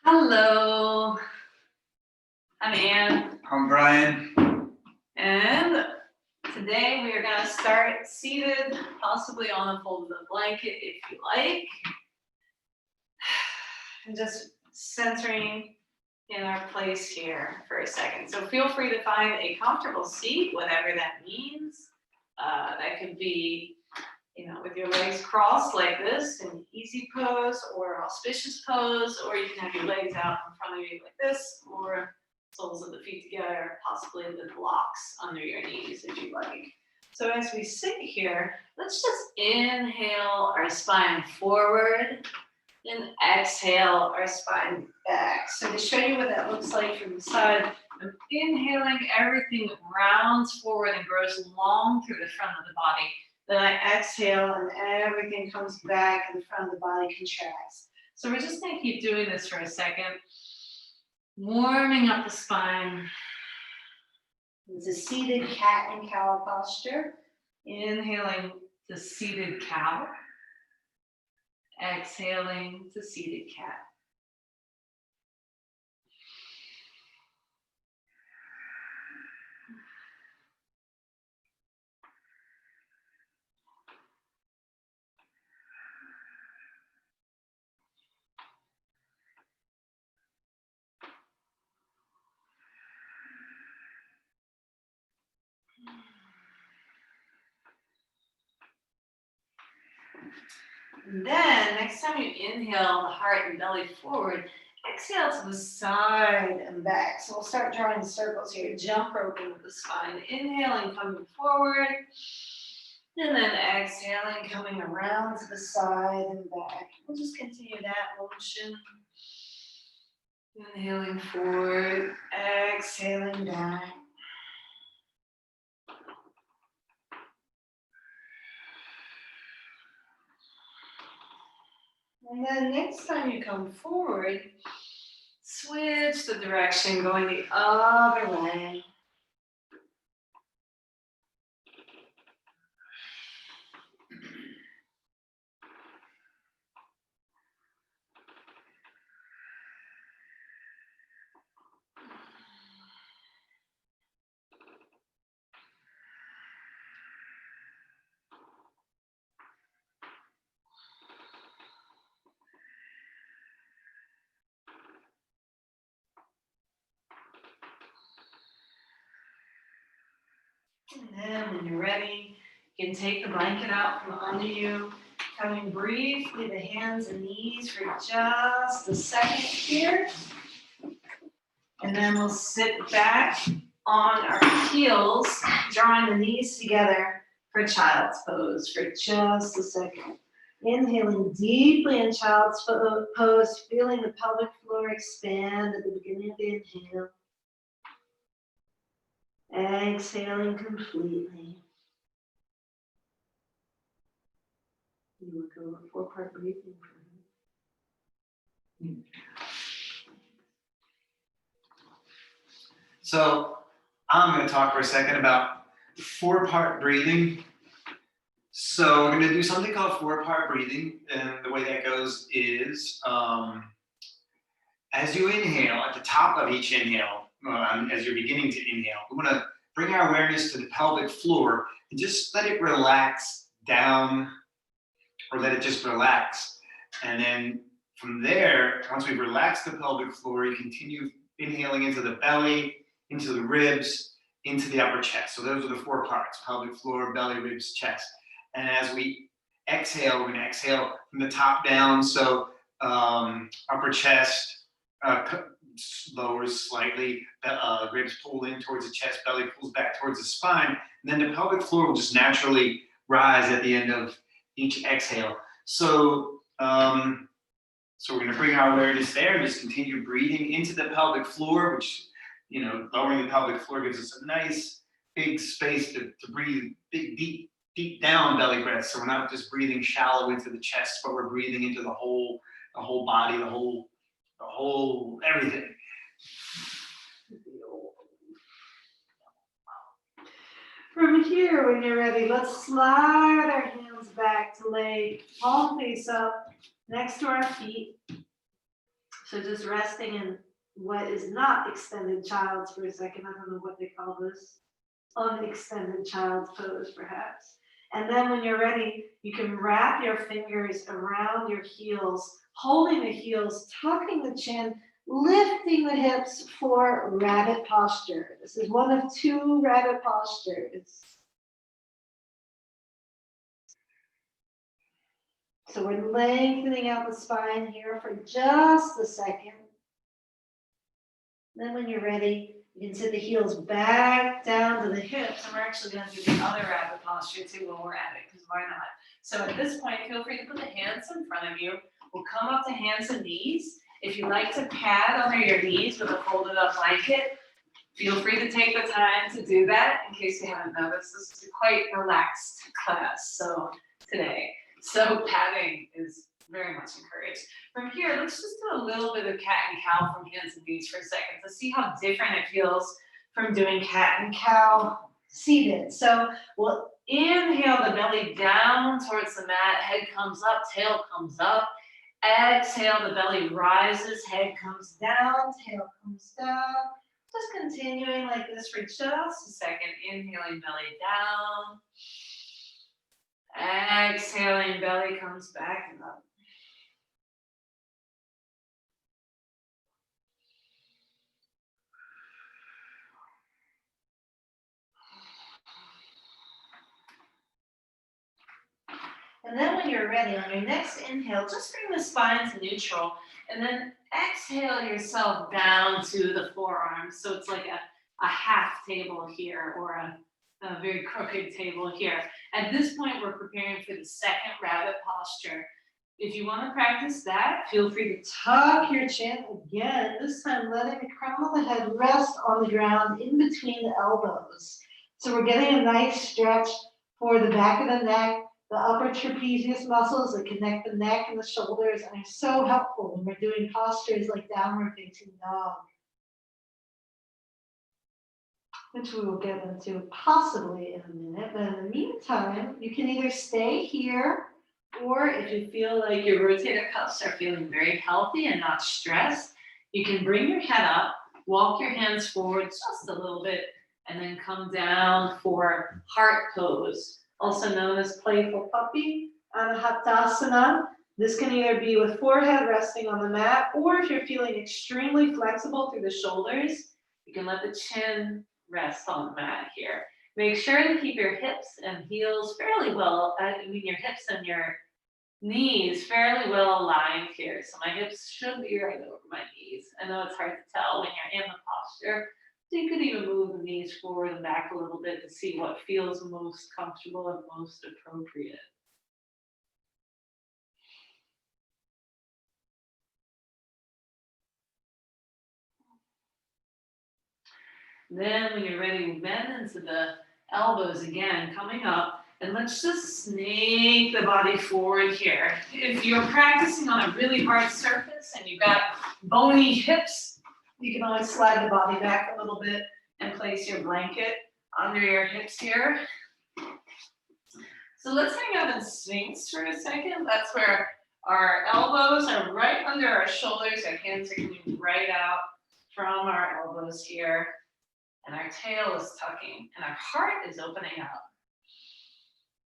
Hello, I'm Anne. I'm Brian. And today we are going to start seated, possibly on a folded blanket if you like. And just centering in our place here for a second. So feel free to find a comfortable seat, whatever that means. That could be, with your legs crossed like this in easy pose or auspicious pose, or you can have your legs out in front of you like this, or soles of the feet together, possibly with blocks under your knees if you like. So as we sit here, let's just inhale our spine forward and exhale our spine back. So to show you what that looks like from the side, I'm inhaling, everything rounds forward and grows long through the front of the body. Then I exhale and everything comes back and the front of the body contracts. So we're just going to keep doing this for a second. Warming up the spine. It's a seated cat and cow posture. Inhaling to seated cow. Exhaling to seated cat. And then next time you inhale the heart and belly forward, exhale to the side and back. So we'll start drawing circles here, jump roping with the spine. Inhaling, coming forward. And then exhaling, coming around to the side and back. We'll just continue that motion. Inhaling forward, exhaling back. And then next time you come forward, switch the direction, going the other way. And then when you're ready, you can take the blanket out from under you, coming briefly to hands and knees for just a second here. And then we'll sit back on our heels, drawing the knees together for child's pose for just a second. Inhaling deeply in child's pose, feeling the pelvic floor expand at the beginning of the inhale. Exhaling completely. You will go a 4-part breathing for me. So I'm going to talk for a second about 4-part breathing. So we're going to do something called 4-part breathing, and the way that goes is as you inhale, at the top of each inhale, as you're beginning to inhale, we want to bring our awareness to the pelvic floor and just let it relax down, or let it just relax. And then from there, once we've relaxed the pelvic floor, you continue inhaling into the belly, into the ribs, into the upper chest. So those are the 4 parts: pelvic floor, belly, ribs, chest. And as we exhale, we're going to exhale from the top down. So upper chest lowers slightly, ribs pull in towards the chest, belly pulls back towards the spine, and then the pelvic floor will just naturally rise at the end of each exhale. So we're going to bring our awareness there and just continue breathing into the pelvic floor, which, lowering the pelvic floor gives us a nice big space to breathe big, deep down belly breath. So we're not just breathing shallow into the chest, but we're breathing into the whole body, the whole everything. From here, when you're ready, let's slide our hands back to lay palm face up next to our feet. So just resting in what is not extended child's for a second. I don't know what they call this. Unextended child's pose, perhaps. And then when you're ready, you can wrap your fingers around your heels, holding the heels, tucking the chin, lifting the hips for rabbit posture. This is one of two rabbit postures. So we're lengthening out the spine here for just a second. Then when you're ready, you can sit the heels back down to the hips. And we're actually going to do the other rabbit posture too while we're at it, because why not? So at this point, feel free to put the hands in front of you. We'll come up to hands and knees. If you like to pad under your knees with a folded up blanket, feel free to take the time to do that. In case you haven't noticed, this is a quite relaxed class today. So padding is very much encouraged. From here, let's just do a little bit of cat and cow from hands and knees for a second to see how different it feels from doing cat and cow seated. So we'll inhale the belly down towards the mat, head comes up, tail comes up. Exhale, the belly rises, head comes down, tail comes down. Just continuing like this for just a second. Inhaling, belly down. Exhaling, belly comes back and up. And then when you're ready, on your next inhale, just bring the spine to neutral. And then exhale yourself down to the forearms. So it's like a half table here, or a very crooked table here. At this point, we're preparing for the second rabbit posture. If you want to practice that, feel free to tuck your chin again, this time letting the crown of the head rest on the ground in between the elbows. So we're getting a nice stretch for the back of the neck, the upper trapezius muscles that connect the neck and the shoulders, and are so helpful when we're doing postures like downward facing dog, which we will get into possibly in a minute. But in the meantime, you can either stay here, or if you feel like your rotator cuffs are feeling very healthy and not stressed, you can bring your head up, walk your hands forward just a little bit, and then come down for heart pose, also known as playful puppy, Anahatasana. This can either be with forehead resting on the mat, or if you're feeling extremely flexible through the shoulders, you can let the chin rest on the mat here. Make sure to keep your hips and heels fairly well, your hips and your knees fairly well aligned here. So my hips should be right over my knees. I know it's hard to tell when you're in the posture. So you could even move the knees forward and back a little bit to see what feels most comfortable and most appropriate. Then when you're ready, bend into the elbows again, coming up, and let's just snake the body forward here. If you're practicing on a really hard surface and you've got bony hips, you can always slide the body back a little bit and place your blanket under your hips here. So let's hang out in Sphinx for a second. That's where our elbows are right under our shoulders. Our hands are coming right out from our elbows here. And our tail is tucking, and our heart is opening up.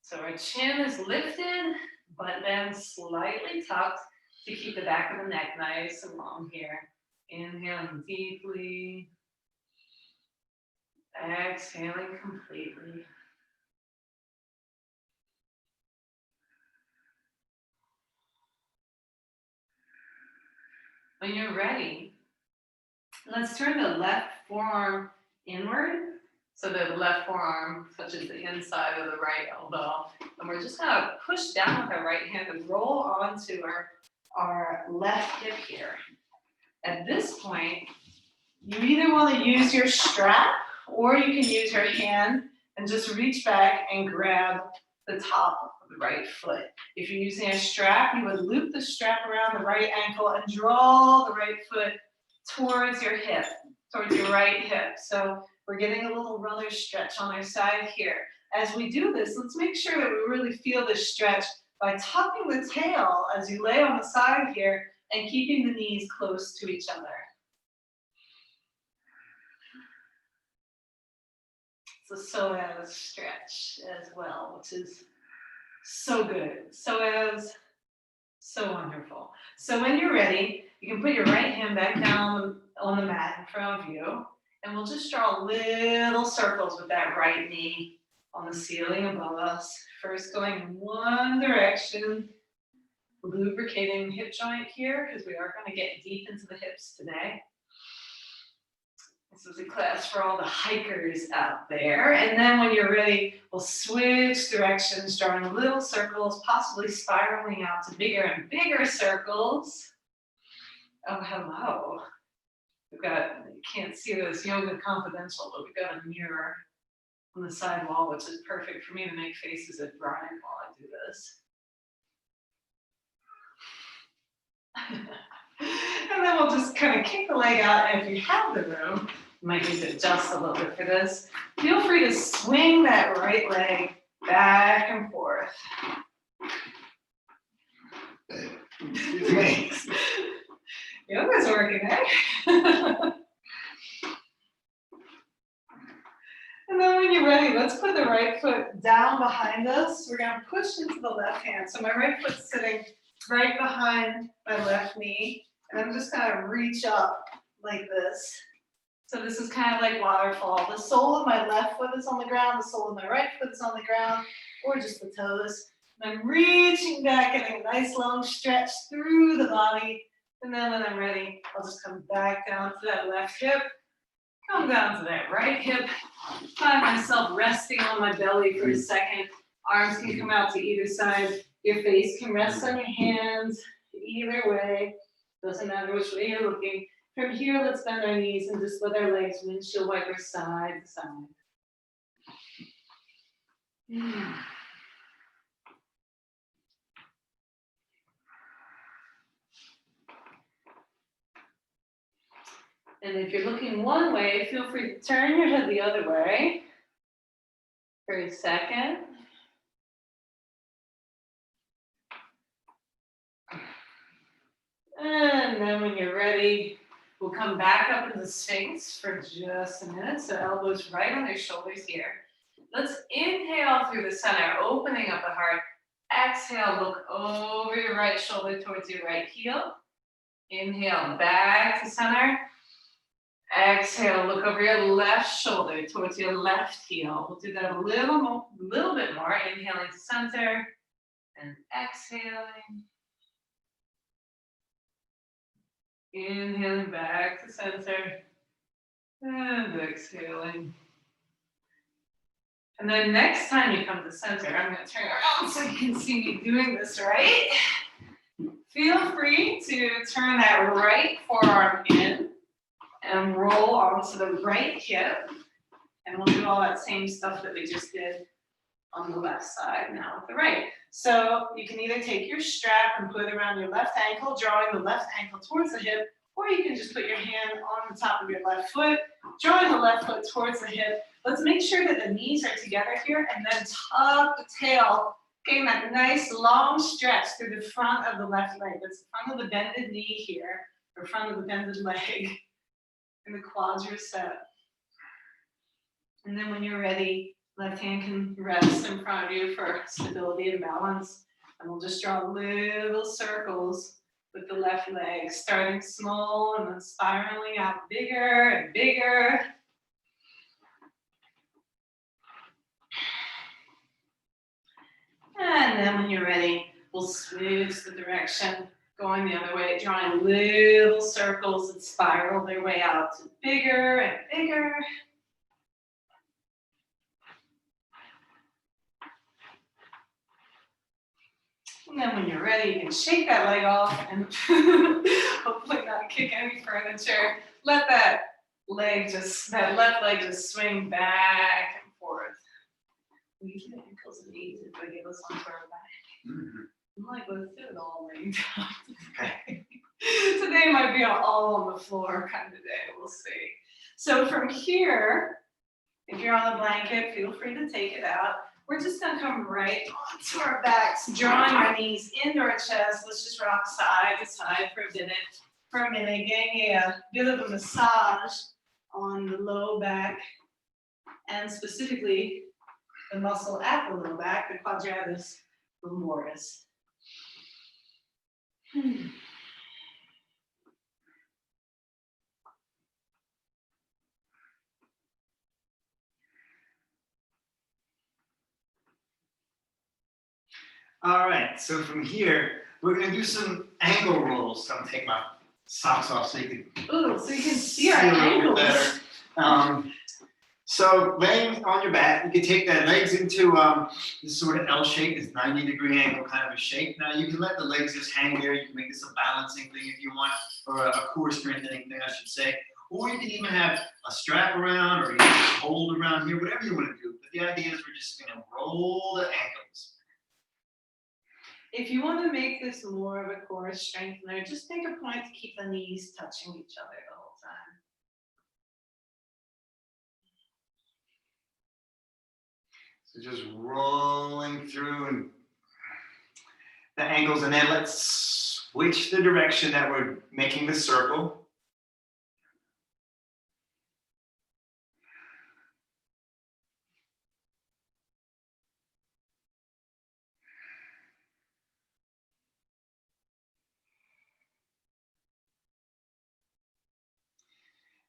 So our chin is lifted, but then slightly tucked to keep the back of the neck nice and long here. Inhaling deeply. Exhaling completely. When you're ready, let's turn the left forearm inward. So the left forearm touches the inside of the right elbow. And we're just gonna push down with our right hand and roll onto our left hip here. At this point, you either wanna use your strap or you can use your hand and just reach back and grab the top of the right foot. If you're using a strap, you would loop the strap around the right ankle and draw the right foot towards your hip, towards your right hip. So we're getting a little runner stretch on our side here. As we do this, let's make sure that we really feel this stretch by tucking the tail as you lay on the side here and keeping the knees close to each other. It's a psoas stretch as well, which is so good. Psoas, so wonderful. So when you're ready, you can put your right hand back down on the mat in front of you, and we'll just draw little circles with that right knee on the ceiling above us. First going in one direction, lubricating the hip joint here, because we are going to get deep into the hips today. This is a class for all the hikers out there. And then when you're ready, we'll switch directions, drawing little circles, possibly spiraling out to bigger and bigger circles. Oh, hello. We've got, you can't see this, Yoga Confidential, but we've got a mirror on the side wall, which is perfect for me to make faces at Brian while I do this. And then we'll just kind of kick the leg out, and if you have the room, you might need to adjust a little bit for this. Feel free to swing that right leg back and forth. Excuse me. Yoga's working, eh? And then when you're ready, let's put the right foot down behind us. We're gonna push into the left hand. So my right foot's sitting right behind my left knee, and I'm just gonna reach up like this. So this is kind of like waterfall. The sole of my left foot is on the ground, the sole of my right foot is on the ground, or just the toes. And I'm reaching back, getting a nice long stretch through the body. And then when I'm ready, I'll just come back down to that left hip, come down to that right hip, find myself resting on my belly for a second. Arms can come out to either side. Your face can rest on your hands, either way. Doesn't matter which way you're looking. From here, let's bend our knees and just let our legs windshield wiper side to side. And if you're looking one way, feel free to turn your head the other way for a second. And then when you're ready, we'll come back up into Sphinx for just a minute. So elbows right on your shoulders here. Let's inhale through the center, opening up the heart. Exhale, look over your right shoulder towards your right heel. Inhale, back to center. Exhale, look over your left shoulder towards your left heel. We'll do that a little bit more. Inhaling to center and exhaling. Inhaling back to center and exhaling. And then next time you come to center, I'm going to turn around so you can see me doing this right. Feel free to turn that right forearm in and roll onto the right hip. And we'll do all that same stuff that we just did on the left side now with the right. So you can either take your strap and put it around your left ankle, drawing the left ankle towards the hip, or you can just put your hand on the top of your left foot, drawing the left foot towards the hip. Let's make sure that the knees are together here, and then tuck the tail, getting that nice long stretch through the front of the left leg. That's the front of the bended knee here, or front of the bended leg, and the quads are set. And then when you're ready, left hand can rest in front of you for stability and balance. And we'll just draw little circles with the left leg, starting small and then spiraling out bigger and bigger. And then when you're ready, we'll switch the direction, going the other way, drawing little circles that spiral their way out to bigger and bigger. And then when you're ready, you can shake that leg off and hopefully not kick any furniture. Let that left leg just swing back and forth. We can do ankles and knees if they give us onto our back. I'm like, let's do it all laying down. Okay. Today might be an all on the floor kind of day, we'll see. So from here, if you're on the blanket, feel free to take it out. we're just gonna come right onto our backs, drawing our knees into our chest. Let's just rock side to side for a minute, getting a bit of a massage on the low back and specifically the muscle at the low back, the quadratus lumboris. All right, so from here, we're gonna do some ankle rolls. So I'm gonna take my socks off so you can Ooh, so you can see our a little bit ankles. better. So laying on your back, you can take the legs into this sort of L shape, this 90-degree angle kind of a shape. Now you can let the legs just hang there. You can make this a balancing thing if you want, or a core strengthening thing, I should say. Or you can even have a strap around, or you can hold around here, whatever you want to do. But the idea is we're just gonna roll the ankles. If you want to make this more of a core strengthener, just make a point to keep the knees touching each other the whole time. So just rolling through and the ankles, and then let's switch the direction that we're making the circle.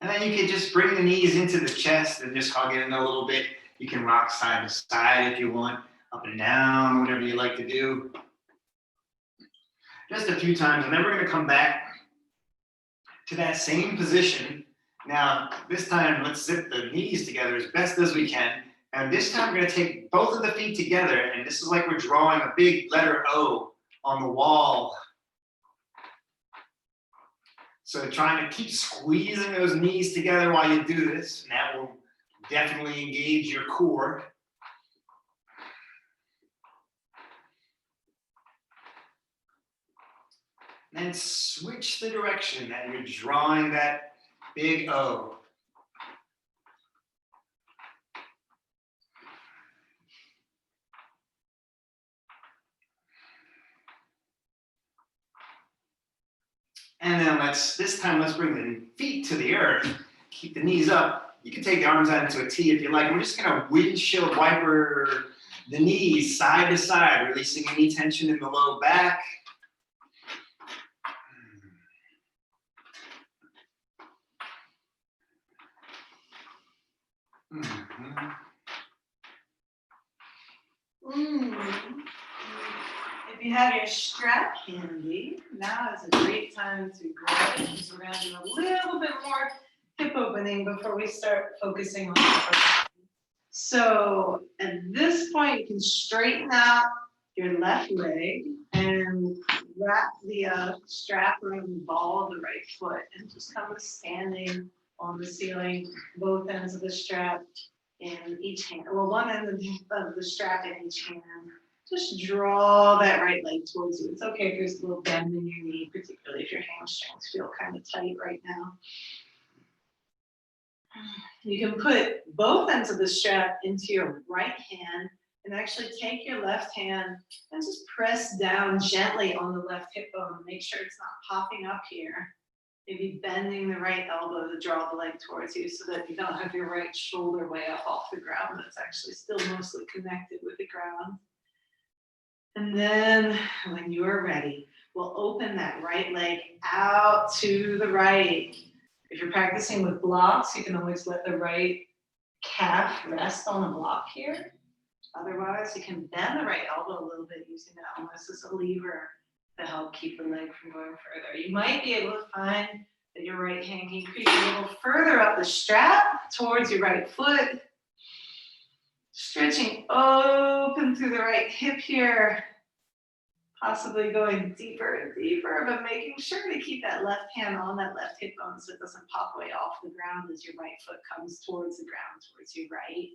And then you can just bring the knees into the chest and just hug it in a little bit. You can rock side to side if you want, up and down, whatever you like to do. Just a few times, and then we're gonna come back to that same position. Now, this time, let's zip the knees together as best as we can. And this time, we're gonna take both of the feet together, and this is like we're drawing a big letter O on the wall. So trying to keep squeezing those knees together while you do this, and that will definitely engage your core. And then switch the direction that you're drawing that big O. And then this time let's bring the feet to the earth. Keep the knees up. You can take the arms out into a T if you like. We're just gonna windshield wiper the knees side to side, releasing any tension in the low back. If you have your strap handy, now is a great time to grab it, because we're going to do a little bit more hip opening before we start focusing on the upper body. So at this point, you can straighten out your left leg and wrap the strap around the ball of the right foot and just come standing on the ceiling, both ends of the strap in each hand. Well, one end of the strap in each hand. Just draw that right leg towards you. It's okay if there's a little bend in your knee, particularly if your hamstrings feel kind of tight right now. You can put both ends of the strap into your right hand and actually take your left hand and just press down gently on the left hip bone. Make sure it's not popping up here. Maybe bending the right elbow to draw the leg towards you so that you don't have your right shoulder way up off the ground. That's actually still mostly connected with the ground. And then when you are ready, we'll open that right leg out to the right. If you're practicing with blocks, you can always let the right calf rest on a block here. Otherwise, you can bend the right elbow a little bit using that almost as a lever to help keep the leg from going further. You might be able to find that your right hand can creep a little further up the strap towards your right foot. Stretching open through the right hip here, possibly going deeper and deeper, but making sure to keep that left hand on that left hip bone so it doesn't pop way off the ground as your right foot comes towards the ground, towards your right.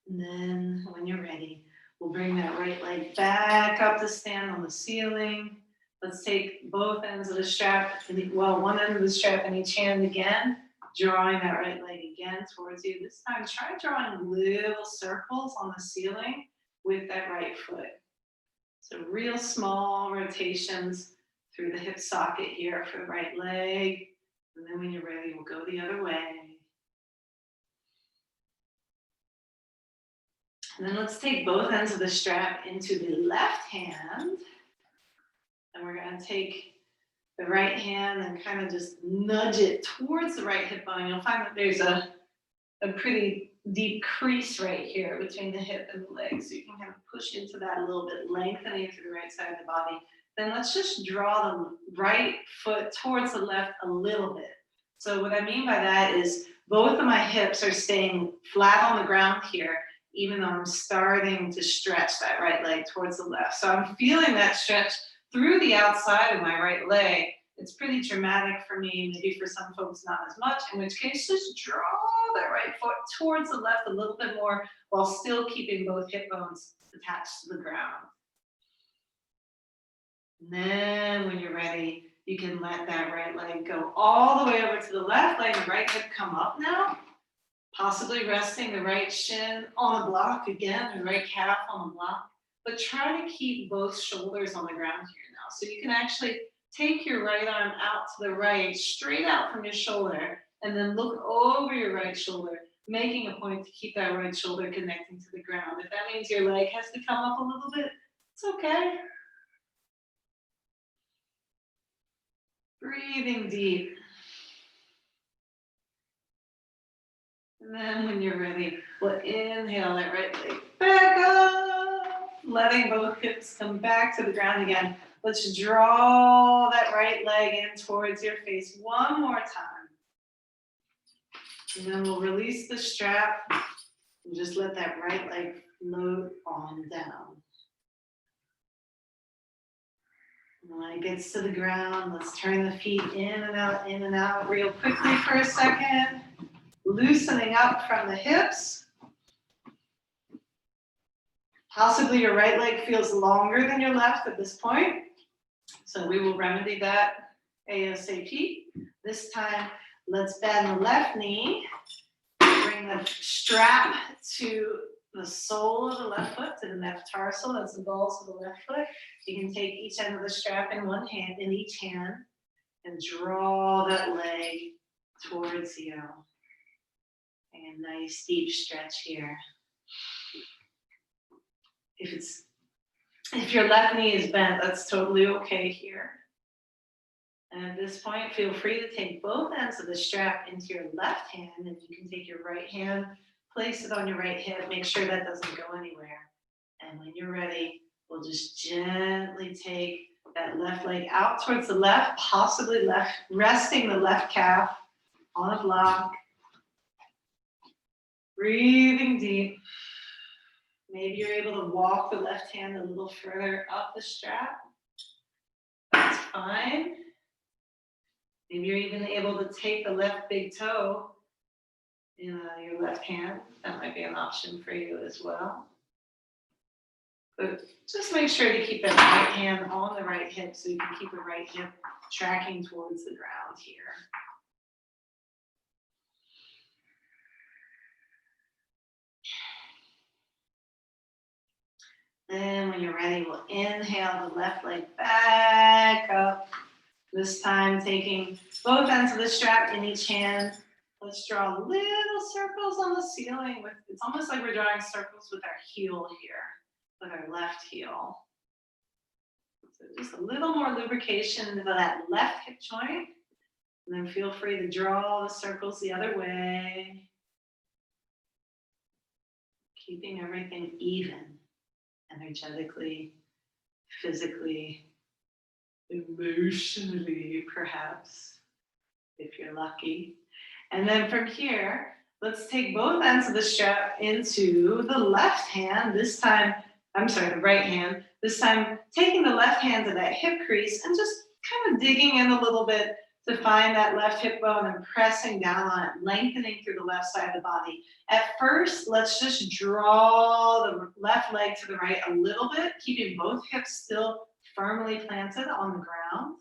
And then when you're ready, we'll bring that right leg back up to stand on the ceiling. Let's take both ends of the strap, well, one end of the strap in each hand again. Drawing that right leg again towards you. This time, try drawing little circles on the ceiling with that right foot. So real small rotations through the hip socket here for the right leg. And then when you're ready, we'll go the other way. And then let's take both ends of the strap into the left hand. And we're going to take the right hand and kind of just nudge it towards the right hip bone. You'll find that there's a pretty deep crease right here between the hip and the leg. So you can kind of push into that a little bit, lengthening through the right side of the body. Then let's just draw the right foot towards the left a little bit. So what I mean by that is both of my hips are staying flat on the ground here, even though I'm starting to stretch that right leg towards the left. So I'm feeling that stretch through the outside of my right leg. It's pretty dramatic for me, maybe for some folks not as much, in which case just draw that right foot towards the left a little bit more while still keeping both hip bones attached to the ground. And then when you're ready, you can let that right leg go all the way over to the left, letting the right hip come up now, possibly resting the right shin on the block again, the right calf on the block, but try to keep both shoulders on the ground here now. So you can actually take your right arm out to the right, straight out from your shoulder, and then look over your right shoulder, making a point to keep that right shoulder connecting to the ground. If that means your leg has to come up a little bit, it's okay. Breathing deep. And then when you're ready, we'll inhale that right leg back up, letting both hips come back to the ground again. Let's draw that right leg in towards your face one more time. And then we'll release the strap and just let that right leg float on down. And when it gets to the ground, let's turn the feet in and out real quickly for a second. Loosening up from the hips. Possibly your right leg feels longer than your left at this point. So we will remedy that ASAP. This time, let's bend the left knee. Bring the strap to the sole of the left foot, to the metatarsal. That's the balls of the left foot. You can take each end of the strap in one hand, in each hand, and draw that leg towards you. And a nice deep stretch here. If your left knee is bent, that's totally okay here. And at this point, feel free to take both ends of the strap into your left hand, and you can take your right hand, place it on your right hip, make sure that doesn't go anywhere. And when you're ready, we'll just gently take that left leg out towards the left, possibly resting the left calf on a block. Breathing deep. Maybe you're able to walk the left hand a little further up the strap. That's fine. Maybe you're even able to take the left big toe in your left hand. That might be an option for you as well. But just make sure to keep that right hand on the right hip so you can keep the right hip tracking towards the ground here. Then when you're ready, we'll inhale the left leg back up. This time taking both ends of the strap in each hand. Let's draw little circles on the ceiling. It's almost like we're drawing circles with our heel here, with our left heel. So just a little more lubrication into that left hip joint. And then feel free to draw the circles the other way. Keeping everything even. Energetically, physically, emotionally, perhaps, if you're lucky. And then from here, let's take both ends of the strap into the left hand. This time, the right hand. This time, taking the left hand to that hip crease and just kind of digging in a little bit to find that left hip bone and pressing down on it, lengthening through the left side of the body. At first, let's just draw the left leg to the right a little bit, keeping both hips still firmly planted on the ground.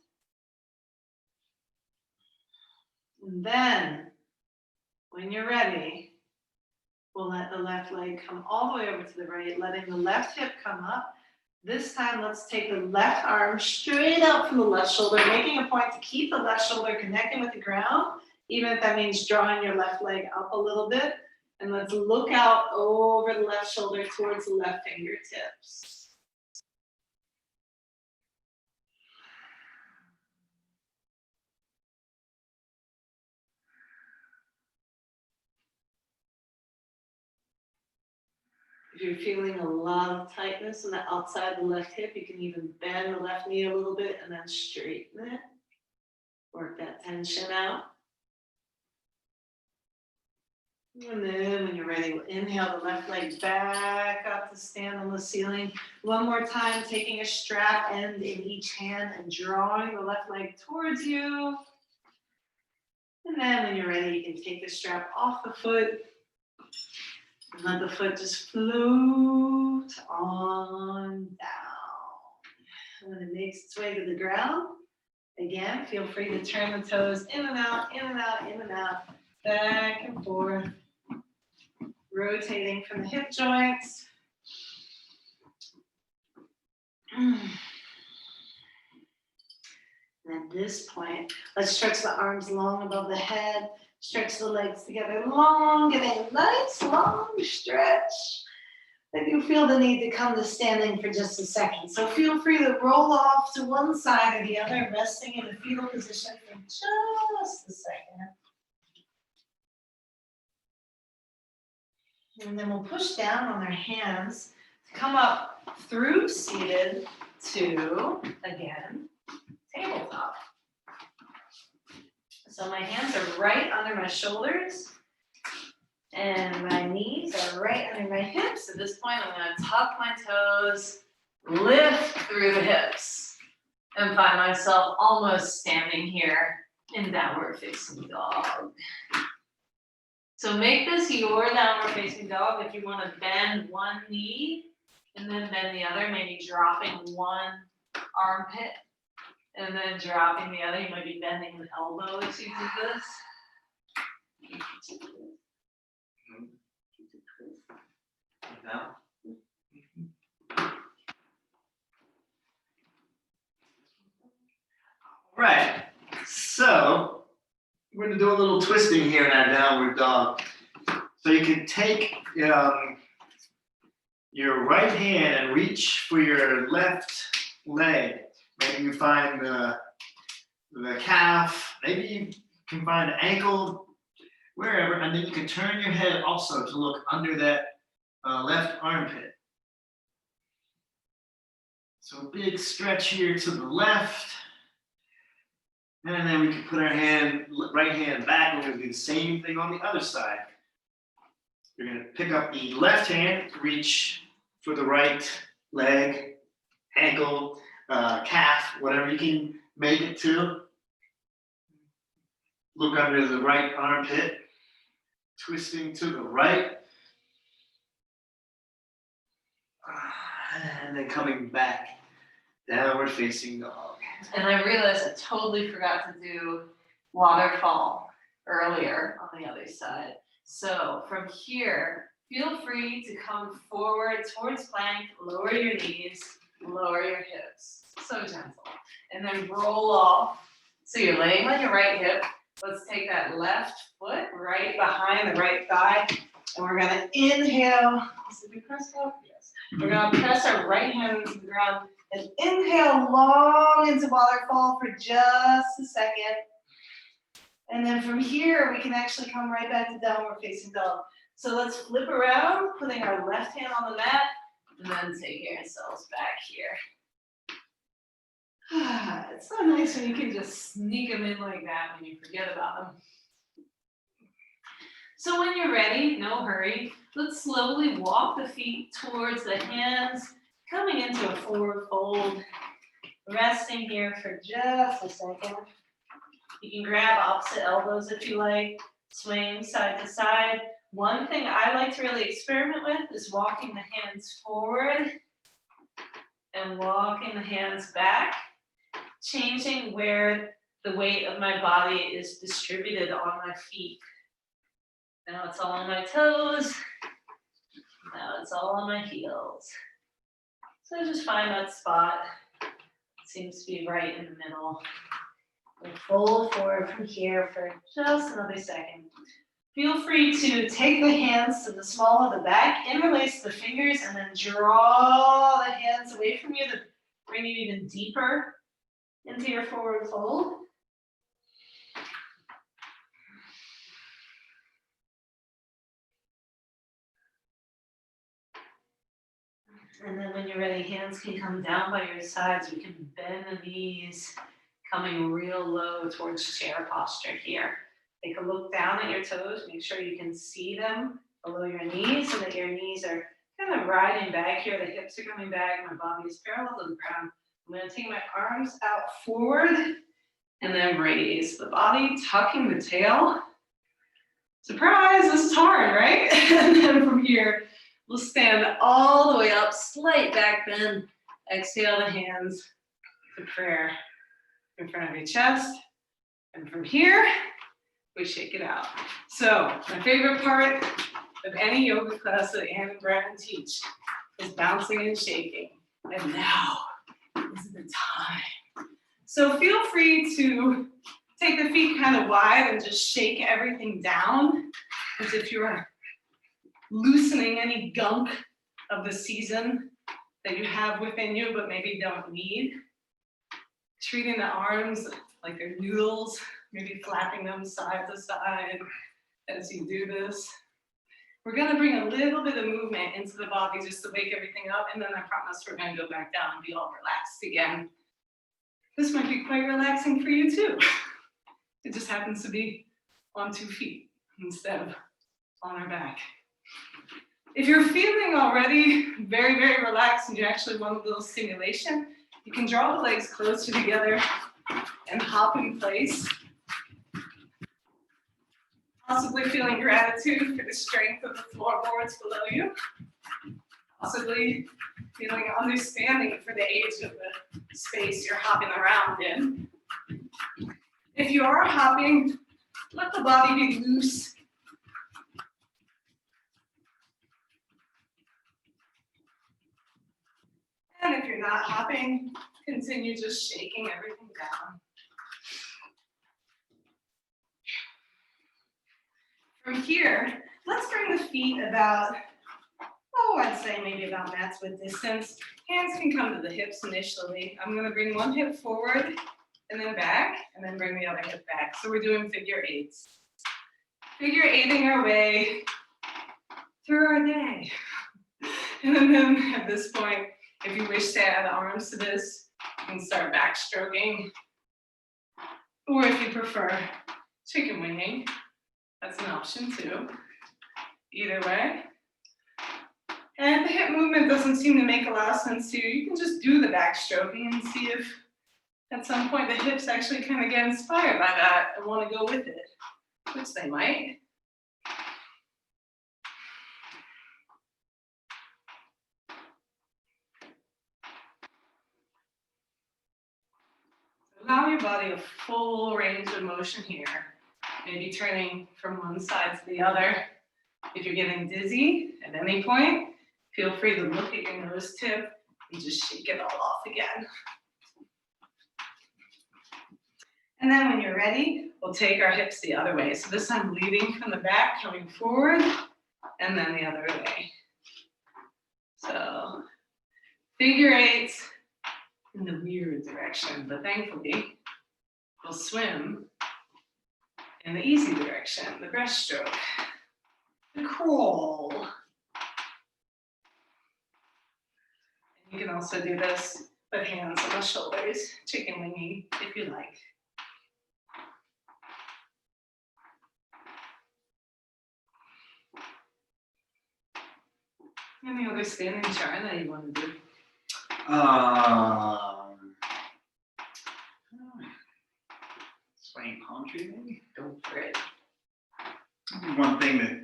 And then When you're ready, we'll let the left leg come all the way over to the right, letting the left hip come up. This time, let's take the left arm straight out from the left shoulder, making a point to keep the left shoulder connecting with the ground, even if that means drawing your left leg up a little bit. And let's look out over the left shoulder towards the left fingertips. If you're feeling a lot of tightness on the outside of the left hip, you can even bend the left knee a little bit and then straighten it. Work that tension out. And then when you're ready, we'll inhale the left leg back up to stand on the ceiling. One more time, taking a strap end in each hand and drawing the left leg towards you. And then when you're ready, you can take the strap off the foot and let the foot just float on down. And when it makes its way to the ground, again, feel free to turn the toes in and out, in and out, in and out, back and forth, rotating from the hip joints. And at this point, let's stretch the arms long above the head, stretch the legs together long, getting a nice long stretch. If you feel the need to come to standing for just a second. So feel free to roll off to one side or the other, resting in a fetal position for just a second. And then we'll push down on our hands to come up through seated to, again, tabletop. So my hands are right under my shoulders and my knees are right under my hips. At this point, I'm gonna tuck my toes, lift through the hips, and find myself almost standing here in downward facing dog. So make this your downward facing dog. If you want to bend one knee and then bend the other, maybe dropping one armpit and then dropping the other. You might be bending an elbow as you do this. Now. Right. So we're going to do a little twisting here in our downward dog. So you can take your right hand and reach for your left leg. Maybe you find the calf. Maybe you can find the ankle, wherever, and then you can turn your head also to look under that left armpit. So a big stretch here to the left. And then we can put our right hand back. We're going to do the same thing on the other side. You're going to pick up the left hand, reach for the right leg, ankle, calf, whatever you can make it to. Look under the right armpit, twisting to the right. And then coming back, downward facing dog. And I realized I totally forgot to do waterfall earlier on the other side. So from here, feel free to come forward towards plank, lower your knees, lower your hips. So gentle. And then roll off. So you're laying on your right hip. Let's take that left foot right behind the right thigh. And we're gonna inhale. Did we press go? Yes. We're gonna press our right hand into the ground and inhale long into waterfall for just a second. And then from here, we can actually come right back to downward facing dog. So let's flip around, putting our left hand on the mat, and then taking ourselves back here. It's so nice when you can just sneak them in like that when you forget about them. So when you're ready, no hurry, let's slowly walk the feet towards the hands, coming into a forward fold, resting here for just a second. You can grab opposite elbows if you like, swing side to side. One thing I like to really experiment with is walking the hands forward and walking the hands back, changing where the weight of my body is distributed on my feet. Now it's all on my toes. Now it's all on my heels. So just find that spot. It seems to be right in the middle. We'll fold forward from here for just another second. Feel free to take the hands to the small of the back, interlace the fingers, and then draw the hands away from you to bring you even deeper into your forward fold. And then when you're ready, hands can come down by your sides. We can bend the knees, coming real low towards chair posture here. Take a look down at your toes. Make sure you can see them below your knees so that your knees are kind of riding back here. The hips are coming back. My body is parallel to the ground. I'm going to take my arms out forward and then raise the body, tucking the tail. Surprise, this is hard, right? And then from here, we'll stand all the way up, slight back bend. Exhale the hands to prayer in front of your chest. And from here, we shake it out. So my favorite part of any yoga class that Anne and Brandon teach is bouncing and shaking. And now is the time. So feel free to take the feet kind of wide and just shake everything down as if you're loosening any gunk of the season that you have within you but maybe don't need. Treating the arms like they're noodles, maybe flapping them side to side as you do this. We're gonna bring a little bit of movement into the body just to wake everything up, and then I promise we're gonna go back down and be all relaxed again. This might be quite relaxing for you too. It just happens to be on 2 feet instead of on our back. If you're feeling already very, very relaxed and you actually want a little stimulation, you can draw the legs closer together and hop in place. Possibly feeling gratitude for the strength of the floorboards below you. Possibly feeling understanding for the age of the space you're hopping around in. If you are hopping, let the body be loose. And if you're not hopping, continue just shaking everything down. From here, let's bring the feet about, I'd say maybe about mat's width distance. Hands can come to the hips initially. I'm gonna bring one hip forward and then back, and then bring the other hip back. So we're doing figure eights. Figure eighting our way through our day. And then at this point, if you wish to add arms to this, you can start backstroking. Or if you prefer chicken winging, that's an option too. Either way. And if the hip movement doesn't seem to make a lot of sense to you, you can just do the backstroking and see if at some point the hips actually kind of get inspired by that and want to go with it, which they might. Allow your body a full range of motion here. Maybe turning from one side to the other. If you're getting dizzy at any point, feel free to look at your nose tip and just shake it all off again. And then when you're ready, we'll take our hips the other way. So this time leading from the back, coming forward, and then the other way. So figure eights in the weird direction, but thankfully we'll swim in the easy direction, the breaststroke, the crawl. And you can also do this with hands on the shoulders, chicken winging if you like. Any other standing charana you want to do? Swaying palm tree, maybe? Go for it. One thing to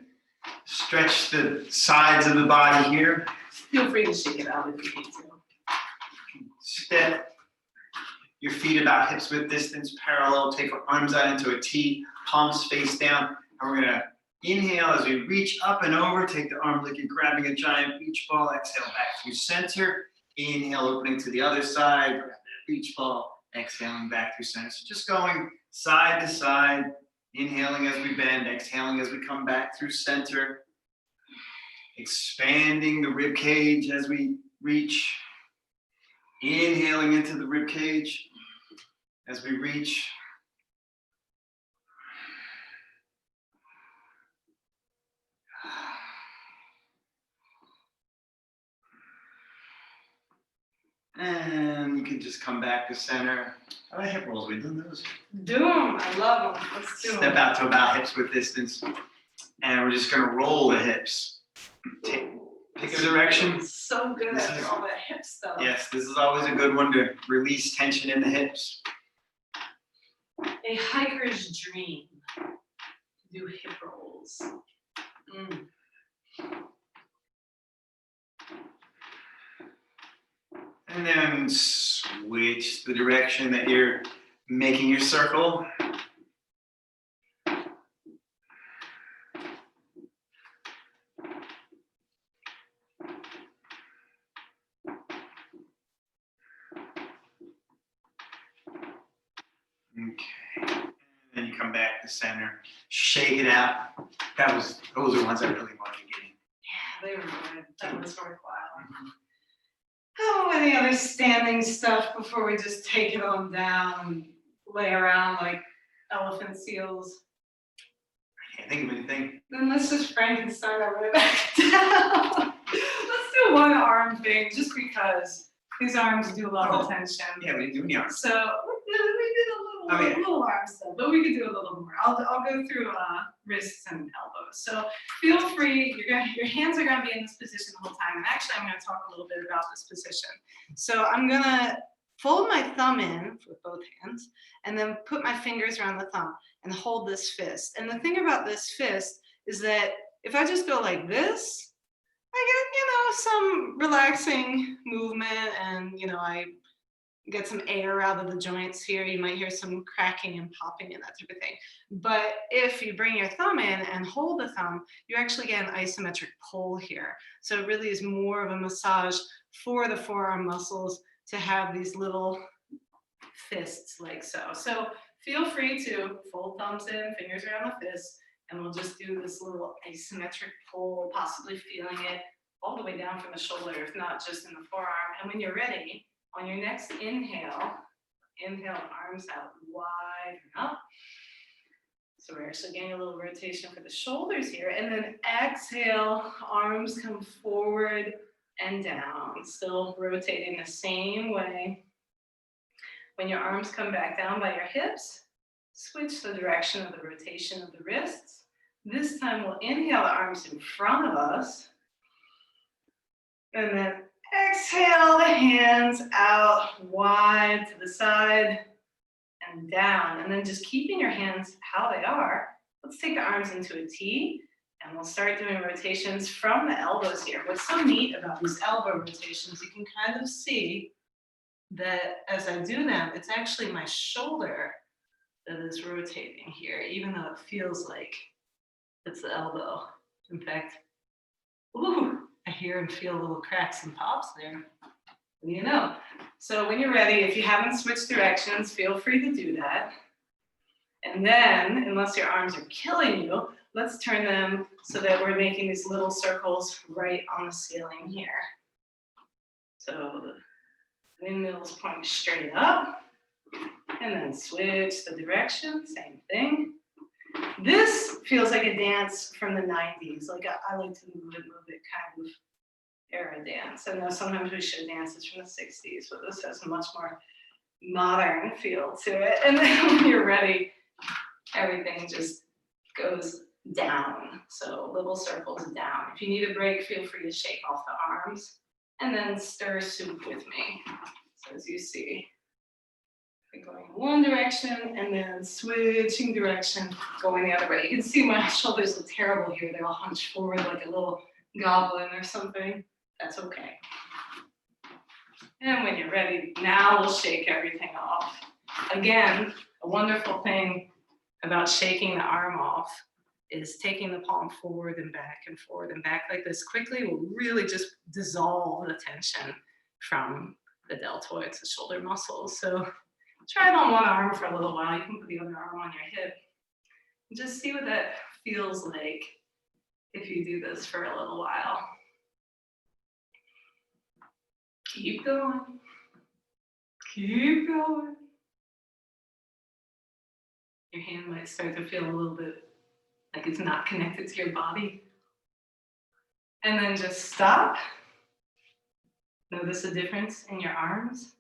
stretch the sides of the body here. Feel free to shake it out if you need to. Step your feet about hips width distance parallel. Take our arms out into a T, palms face down, and we're gonna Inhale as we reach up and over, take the arms like you're grabbing a giant beach ball. Exhale back through center. Inhale, opening to the other side, grab that beach ball. Exhaling back through center. So just going side to side, inhaling as we bend, exhaling as we come back through center. Expanding the rib cage as we reach. Inhaling into the rib cage as we reach. And you can just come back to center. How about hip rolls? We've done those. Do them. I love them. Let's do them. Step out to about hips width distance. And we're just gonna roll the hips. Pick a direction. So good at all that hip stuff. Yes, this is always a good one to release tension in the hips. A hiker's dream. Do hip rolls. And then switch the direction that you're making your circle. Okay. And then you come back to center, shake it out. Those are ones I really wanted to get in. Yeah, they were good. That was worthwhile. Oh, any other standing stuff before we just take it on down and lay around like elephant seals? I can't think of anything. Then let's just Frankenstein our way back down. Let's do one arm thing just because these arms do a lot of tension. Yeah, we didn't do any arms. So we did a little arm stuff, but we could do a little more. I'll go through wrists and elbows. So feel free. Your hands are gonna be in this position the whole time. And actually, I'm gonna talk a little bit about this position. So I'm gonna fold my thumb in with both hands, and then put my fingers around the thumb and hold this fist. And the thing about this fist is that if I just go like this, I get, some relaxing movement, and I get some air out of the joints here. You might hear some cracking and popping and that type of thing. But if you bring your thumb in and hold the thumb, you actually get an isometric pull here. So it really is more of a massage for the forearm muscles to have these little fists like so. So feel free to fold thumbs in, fingers around the fists, and we'll just do this little isometric pull, possibly feeling it all the way down from the shoulder, if not just in the forearm. And when you're ready, on your next inhale, arms out wide and up. So we're actually getting a little rotation for the shoulders here. And then exhale, arms come forward and down, still rotating the same way. When your arms come back down by your hips, switch the direction of the rotation of the wrists. This time we'll inhale the arms in front of us. And then exhale the hands out wide to the side and down. And then just keeping your hands how they are, let's take the arms into a T, and we'll start doing rotations from the elbows here. What's so neat about these elbow rotations, you can kind of see that as I do them, it's actually my shoulder that is rotating here, even though it feels like it's the elbow. In fact, ooh, I hear and feel little cracks and pops there. So when you're ready, if you haven't switched directions, feel free to do that. And then, unless your arms are killing you, let's turn them so that we're making these little circles right on the ceiling here. So the windmill's pointing straight up, and then switch the direction, same thing. This feels like a dance from the 90s. Like I like to move it kind of era dance. I know sometimes we show dances from the 60s, but this has a much more modern feel to it. And then when you're ready, everything just goes down. So little circles down. If you need a break, feel free to shake off the arms and then stir soup with me. So as you see, going in one direction and then switching direction, going the other way. You can see my shoulders look terrible here. They're all hunched forward like a little goblin or something. That's okay. And when you're ready, now we'll shake everything off. Again, a wonderful thing about shaking the arm off is taking the palm forward and back like this quickly will really just dissolve the tension from the deltoids, the shoulder muscles. So try it on one arm for a little while. You can put the other arm on your hip. Just see what that feels like if you do this for a little while. Keep going. Keep going. Your hand might start to feel a little bit like it's not connected to your body. And then just stop. Notice the difference in your arms.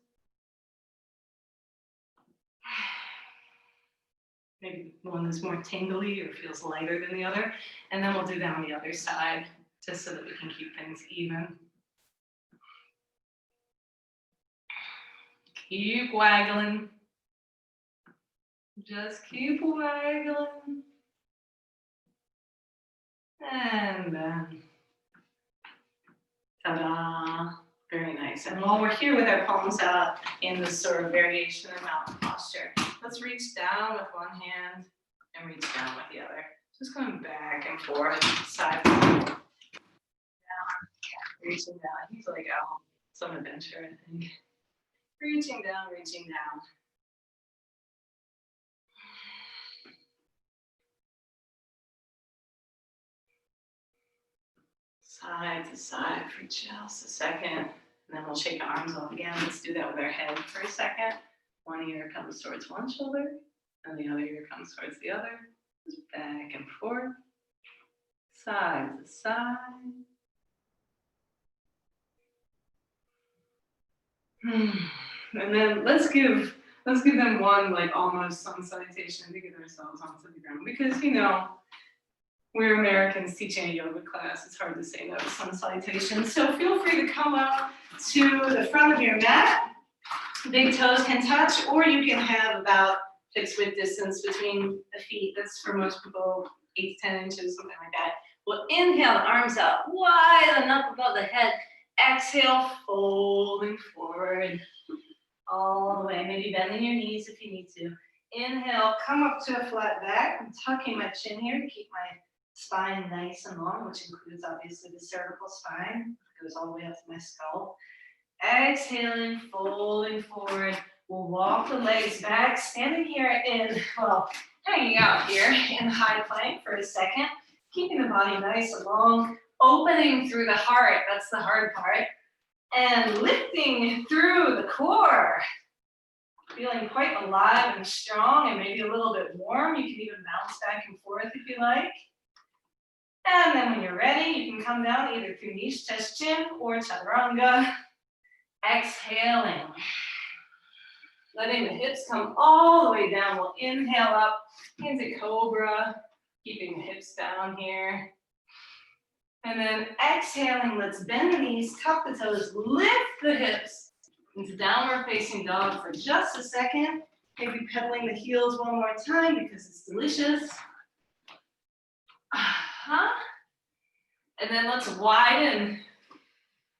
Maybe one is more tingly or feels lighter than the other. And then we'll do that on the other side, just so that we can keep things even. Keep waggling. Just keep waggling. And then, ta-da. Very nice. And while we're here with our palms out in this sort of variation of mountain posture, let's reach down with one hand and reach down with the other. Just going back and forth, side down, reaching down. He's like out some adventure, I think. Reaching down, reaching down. Side to side for just a second. And then we'll shake our arms off again. Let's do that with our head for a second. One ear comes towards one shoulder, and the other ear comes towards the other. Just back and forth, side to side. And then let's give them one like almost sun salutation to get ourselves onto the ground, because you know we're Americans teaching a yoga class. It's hard to say no to sun salutation. So feel free to come up to the front of your mat. Big toes can touch, or you can have about hips width distance between the feet. That's for most people 8 to 10 inches, something like that. We'll inhale the arms out wide enough above the head. Exhale, folding forward all the way. Maybe bending your knees if you need to. Inhale, come up to a flat back. I'm tucking my chin here to keep my spine nice and long, which includes obviously the cervical spine. It goes all the way up to my skull. Exhaling, folding forward. We'll walk the legs back, standing here in, well, hanging out here in high plank for a second, keeping the body nice and long, opening through the heart, that's the hard part, and lifting through the core. Feeling quite alive and strong and maybe a little bit warm. You can even bounce back and forth if you like. And then when you're ready, you can come down either through niche, chest, chin, or chaturanga. Exhaling. Letting the hips come all the way down. We'll inhale up into cobra, keeping the hips down here. And then exhaling, let's bend the knees, tuck the toes, lift the hips into downward facing dog for just a second. Maybe pedaling the heels one more time because it's delicious. And then let's widen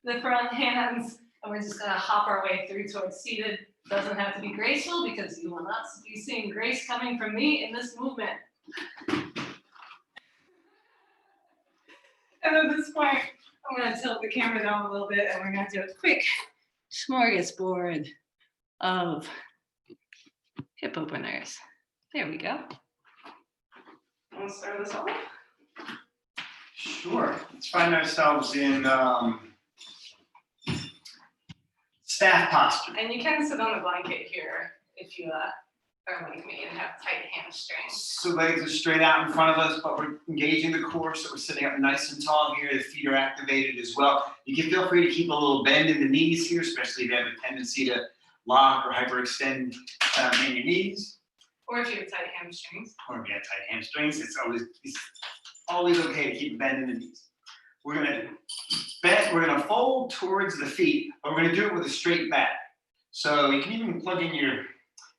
the front hands, and we're just gonna hop our way through towards seated. Doesn't have to be graceful because you will not be seeing grace coming from me in this movement. And at this point, I'm gonna tilt the camera down a little bit and we're gonna do a quick smorgasbord of hip openers. There we go. Want to start this off? Sure. Let's find ourselves in staff posture. And you can sit on the blanket here if you are like me and have tight hamstrings. So legs are straight out in front of us, but we're engaging the core, so we're sitting up nice and tall here. The feet are activated as well. You can feel free to keep a little bend in the knees here, especially if you have a tendency to lock or hyperextend in your knees. Or if you have tight hamstrings. Or if you have tight hamstrings, it's always okay to keep a bend in the knees. We're gonna fold towards the feet, but we're gonna do it with a straight back. So you can even plug in your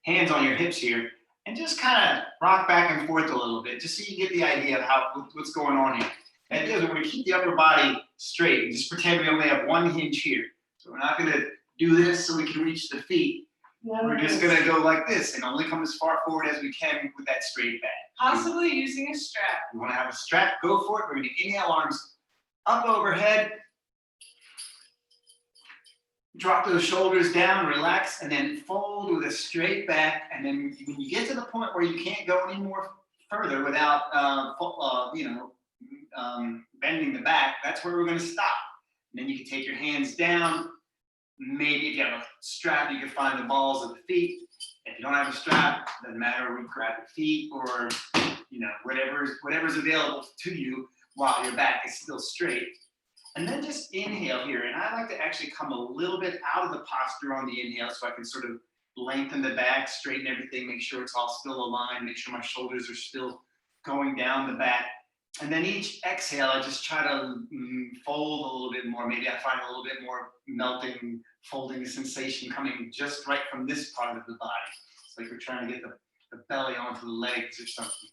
hands on your hips here and just kind of rock back and forth a little bit, just so you get the idea of what's going on here. The idea is we're gonna keep the upper body straight and just pretend we only have one hinge here. So we're not gonna do this so we can reach the feet. we're just gonna go like this and only come as far forward as we can with that straight back. Possibly using a strap. You wanna have a strap, go for it. We're gonna inhale, arms up overhead. Drop those shoulders down, relax, and then fold with a straight back. And then when you get to the point where you can't go any more further without, bending the back, that's where we're gonna stop. And then you can take your hands down. Maybe if you have a strap, you can find the balls of the feet. If you don't have a strap, doesn't matter, we grab the feet or whatever's available to you while your back is still straight. And then just inhale here. And I like to actually come a little bit out of the posture on the inhale so I can sort of lengthen the back, straighten everything, make sure it's all still aligned, make sure my shoulders are still going down the back. And then each exhale, I just try to fold a little bit more. Maybe I find a little bit more melting, folding sensation coming just right from this part of the body. It's like we're trying to get the belly onto the legs or something.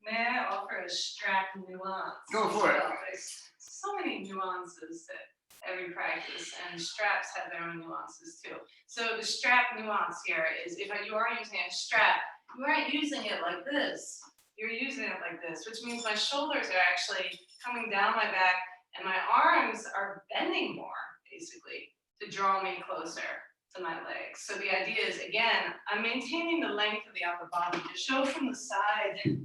May I offer a strap nuance? Go for it. There's so many nuances that every practice, and straps have their own nuances too. So the strap nuance here is if you are using a strap, you aren't using it like this. You're using it like this, which means my shoulders are actually coming down my back and my arms are bending more, basically, to draw me closer to my legs. So the idea is, again, I'm maintaining the length of the upper body to show from the side.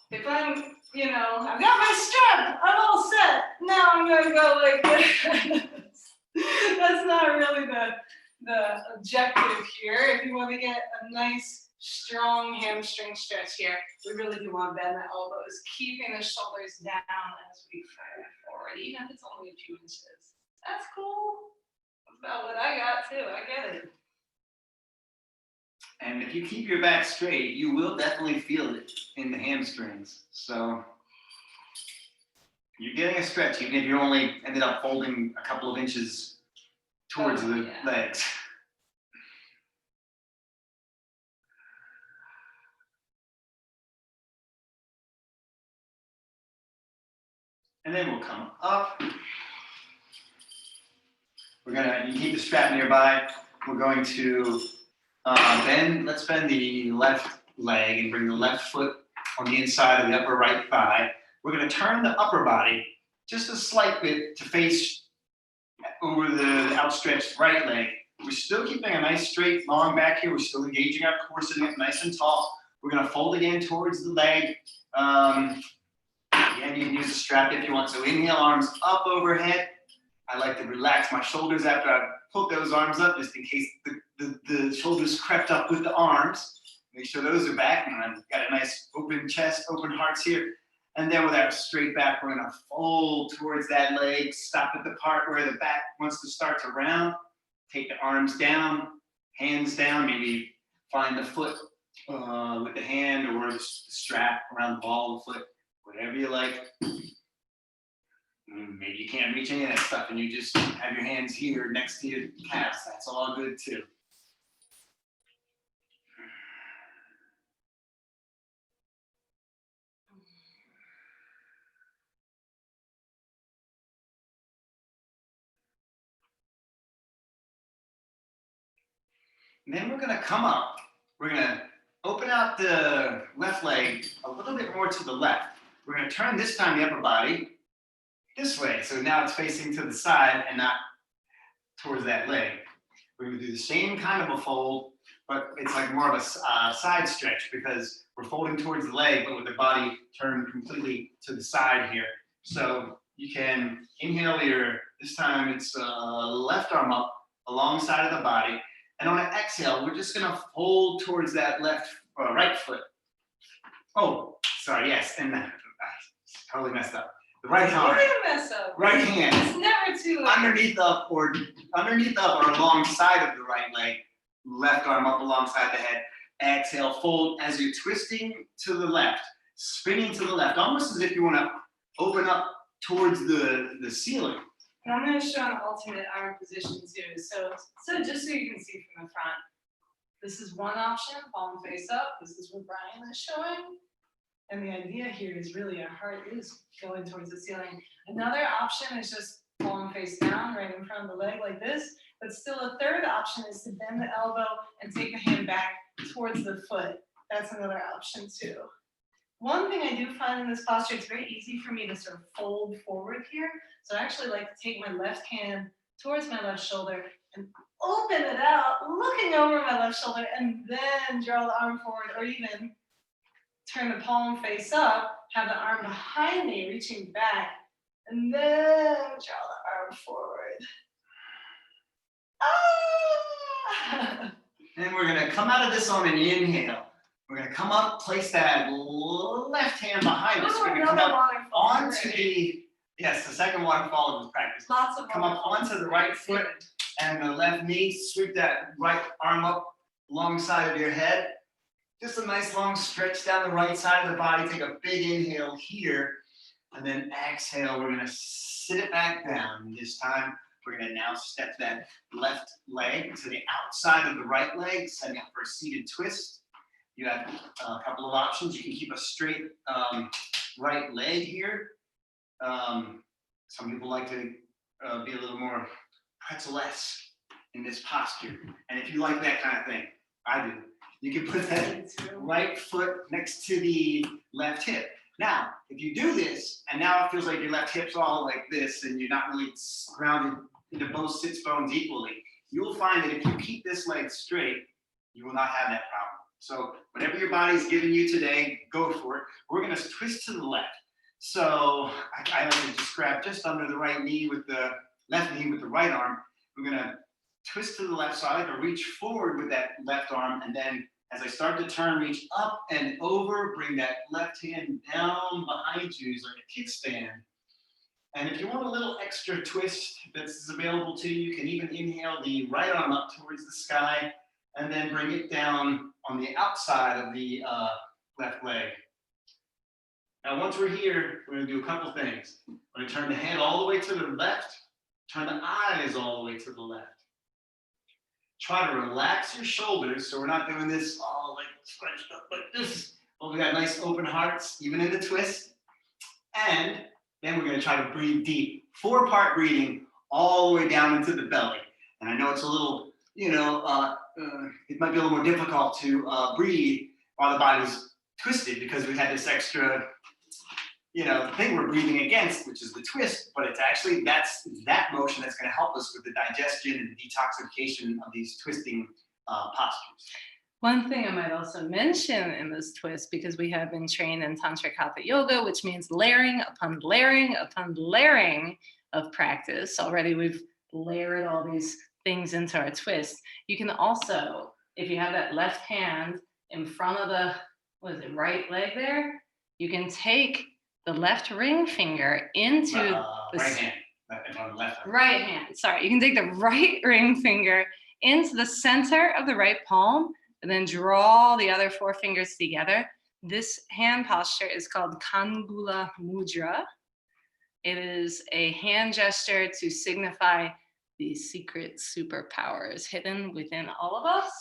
If I'm, I've got my strap, I'm all set. Now I'm gonna go like this. That's not really the objective here. If you want to get a nice, strong hamstring stretch here, we really do want to bend the elbows, keeping the shoulders down as we move forward, even if it's only a few inches. That's cool. That's about what I got too. I get it. And if you keep your back straight, you will definitely feel it in the hamstrings. So you're getting a stretch, even if you only ended up folding a couple of inches towards the legs. And then we'll come up. You keep the strap nearby. We're going to let's bend the left leg and bring the left foot on the inside of the upper right thigh. We're going to turn the upper body just a slight bit to face over the outstretched right leg. We're still keeping a nice straight long back here. We're still engaging our core, sitting up nice and tall. We're going to fold again towards the leg. Again, you can use a strap if you want. So inhale, arms up overhead. I like to relax my shoulders after I put those arms up, just in case the shoulders crept up with the arms. Make sure those are back, and I've got a nice open chest, open hearts here. And then with our straight back, we're gonna fold towards that leg, stop at the part where the back wants to start to round. Take the arms down, hands down, maybe find the foot with the hand or the strap around the ball of the foot, whatever you like. Maybe you can't reach any of that stuff and you just have your hands here next to your calves. That's all good too. And then we're gonna come up. We're gonna open out the left leg a little bit more to the left. We're gonna turn this time the upper body this way. So now it's facing to the side and not towards that leg. We're gonna do the same kind of a fold, but it's like more of a side stretch because we're folding towards the leg, but with the body turned completely to the side here. So you can inhale this time it's left arm up alongside of the body. And on an exhale, we're just gonna fold towards that right foot. Oh, sorry, yes, and I totally messed up. The right arm. You're gonna mess up. Right hand. It's never too late. Underneath up or alongside of the right leg. Left arm up alongside the head. Exhale, fold as you're twisting to the left, spinning to the left, almost as if you wanna open up towards the ceiling. And I'm going to show an alternate arm position too. So just so you can see from the front, this is one option, palm face up. This is what Brian is showing. And the idea here is really our heart is going towards the ceiling. Another option is just palm face down, right in front of the leg like this. But still a third option is to bend the elbow and take the hand back towards the foot. That's another option too. One thing I do find in this posture, it's very easy for me to sort of fold forward here. So I actually like to take my left hand towards my left shoulder and open it out, looking over my left shoulder, and then draw the arm forward, or even turn the palm face up, have the arm behind me, reaching back, and then draw the arm forward. Ah! And we're gonna come out of this on an inhale. We're gonna come up, place that left hand behind us. We're gonna come up onto the, yes, the second waterfall of this practice. Lots of Come up onto the right foot and the left knee, sweep that right arm up alongside of your head. Just a nice long stretch down the right side of the body. Take a big inhale here, and then exhale. We're gonna sit it back down. This time, we're gonna now step that left leg to the outside of the right leg, setting up for a seated twist. You have a couple of options. You can keep a straight right leg here. Some people like to be a little more pretzel-esque in this posture. And if you like that kind of thing, I do. You can put that right foot next to the left hip. Now, if you do this, and now it feels like your left hip's all like this, and you're not really grounded into both sits bones equally, you will find that if you keep this leg straight, you will not have that problem. So whatever your body's giving you today, go for it. We're gonna twist to the left. So I like to just grab just under the right knee with the left knee with the right arm. We're gonna twist to the left, so I like to reach forward with that left arm, and then as I start to turn, reach up and over, bring that left hand down behind you, like a kickstand. And if you want a little extra twist that's available to you, you can even inhale the right arm up towards the sky, and then bring it down on the outside of the left leg. Now, once we're here, we're gonna do a couple things. We're gonna turn the head all the way to the left, turn the eyes all the way to the left. Try to relax your shoulders, so we're not doing this all like scrunched up like this. Well, we got nice open hearts, even in the twist. And then we're gonna try to breathe deep. 4-part breathing all the way down into the belly. And I know it's a little, it might be a little more difficult to breathe while the body's twisted, because we had this extra, thing we're breathing against, which is the twist, but it's actually, that's that motion that's gonna help us with the digestion and the detoxification of these twisting postures. One thing I might also mention in this twist, because we have been trained in Tantric Hatha Yoga, which means layering upon layering upon layering of practice. Already we've layered all these things into our twist. You can also, if you have that left hand in front of the, right leg there, you can take the left ring finger into the right hand. On the left hand. Right hand, sorry. You can take the right ring finger into the center of the right palm, and then draw the other 4 fingers together. This hand posture is called Kangula Mudra. It is a hand gesture to signify the secret superpowers hidden within all of us,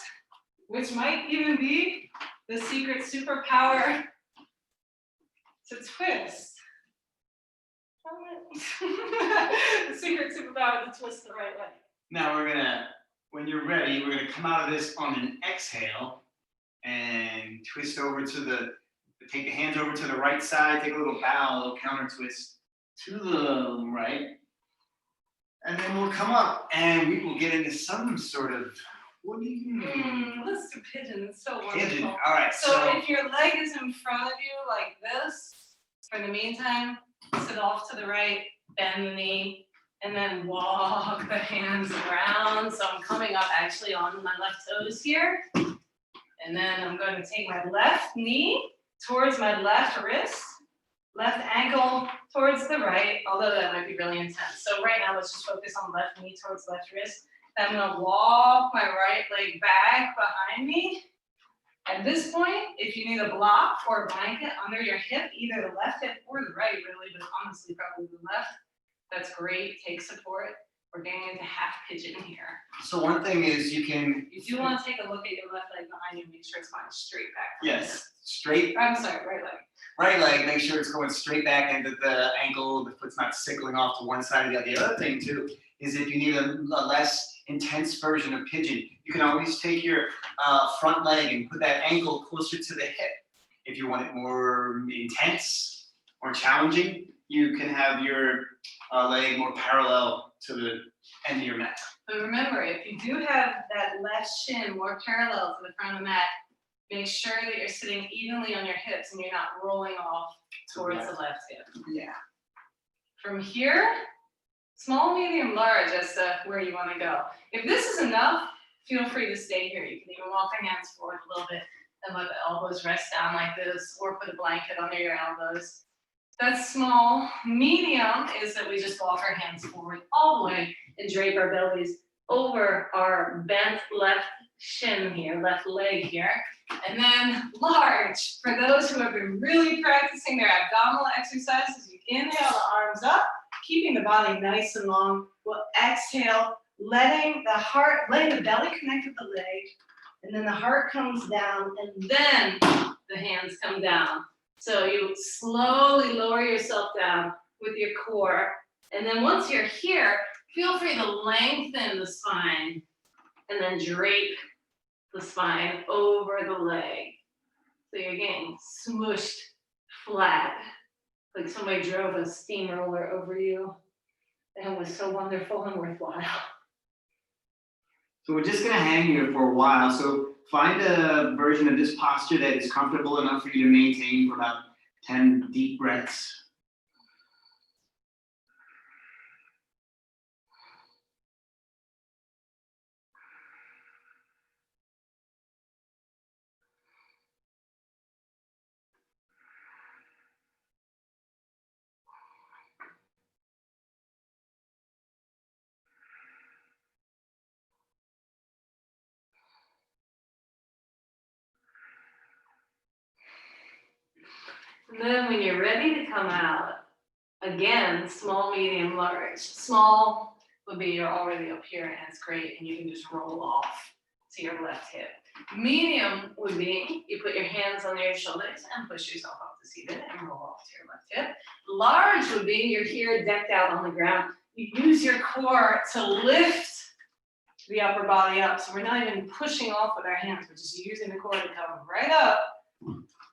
which might even be the secret superpower to twist. The secret superpower to twist the right way. Now when you're ready, we're gonna come out of this on an exhale and twist over take the hands over to the right side, take a little bow, a little counter twist to the right. And then we'll come up and we will get into some sort of, what do you mean? Let's do pigeon, it's so wonderful. Pigeon, all right. So if your leg is in front of you like this, for the meantime, sit off to the right, bend the knee, and then walk the hands around. So I'm coming up actually on my left toes here. And then I'm going to take my left knee towards my left wrist, left ankle towards the right, although that might be really intense. So right now, let's just focus on left knee towards left wrist. Then I'm gonna walk my right leg back behind me. At this point, if you need a block or a blanket under your hip, either the left hip or the right really, but honestly probably the left, that's great, take support. We're getting into half pigeon here. So one thing is you do want to take a look at your left leg behind you, make sure it's going straight back. Yes, straight. I'm sorry, right leg. right leg, make sure it's going straight back into the ankle, the foot's not sickling off to one side or the other. The other thing too is if you need a less intense version of pigeon, you can always take your front leg and put that ankle closer to the hip. If you want it more intense or challenging, you can have your leg more parallel to the end of your mat. But remember, if you do have that left shin more parallel to the front of the mat, make sure that you're sitting evenly on your hips and you're not rolling off towards the left hip. Yeah. From here, small, medium, large as to where you want to go. If this is enough, feel free to stay here. You can even walk your hands forward a little bit and let the elbows rest down like this, or put a blanket under your elbows. That's small. Medium is that we just walk our hands forward all the way and drape our bellies over our bent left shin here, left leg here. And then large, for those who have been really practicing their abdominal exercises, you inhale the arms up, keeping the body nice and long. We'll exhale, letting the belly connect with the leg, and then the heart comes down, and then the hands come down. So you slowly lower yourself down with your core. And then once you're here, feel free to lengthen the spine and then drape the spine over the leg. So you're getting smooshed flat, like somebody drove a steamroller over you. And it was so wonderful and worthwhile. So we're just gonna hang here for a while. So find a version of this posture that is comfortable enough for you to maintain for about 10 deep breaths. And then when you're ready to come out, again, small, medium, large. Small would be you're already up here and it's great and you can just roll off to your left hip. Medium would be you put your hands on your shoulders and push yourself up to seated and roll off to your left hip. Large would be you're here decked out on the ground. You use your core to lift the upper body up. So we're not even pushing off with our hands, we're just using the core to come right up.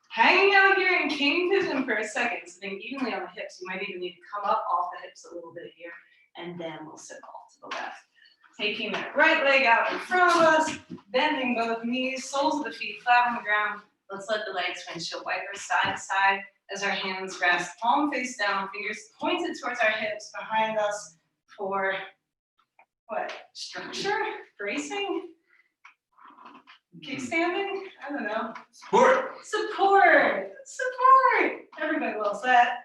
Hanging out here in king pigeon for a second, sitting evenly on the hips. You might even need to come up off the hips a little bit here, and then we'll sit off to the left. Taking that right leg out in front of us, bending both knees, soles of the feet flat on the ground. Let's let the legs windshield wipers side to side as our hands rest, palm face down, fingers pointed towards our hips behind us for what? Structure? Bracing? Kickstanding? I don't know. Support. Support. Support. Everybody loves that.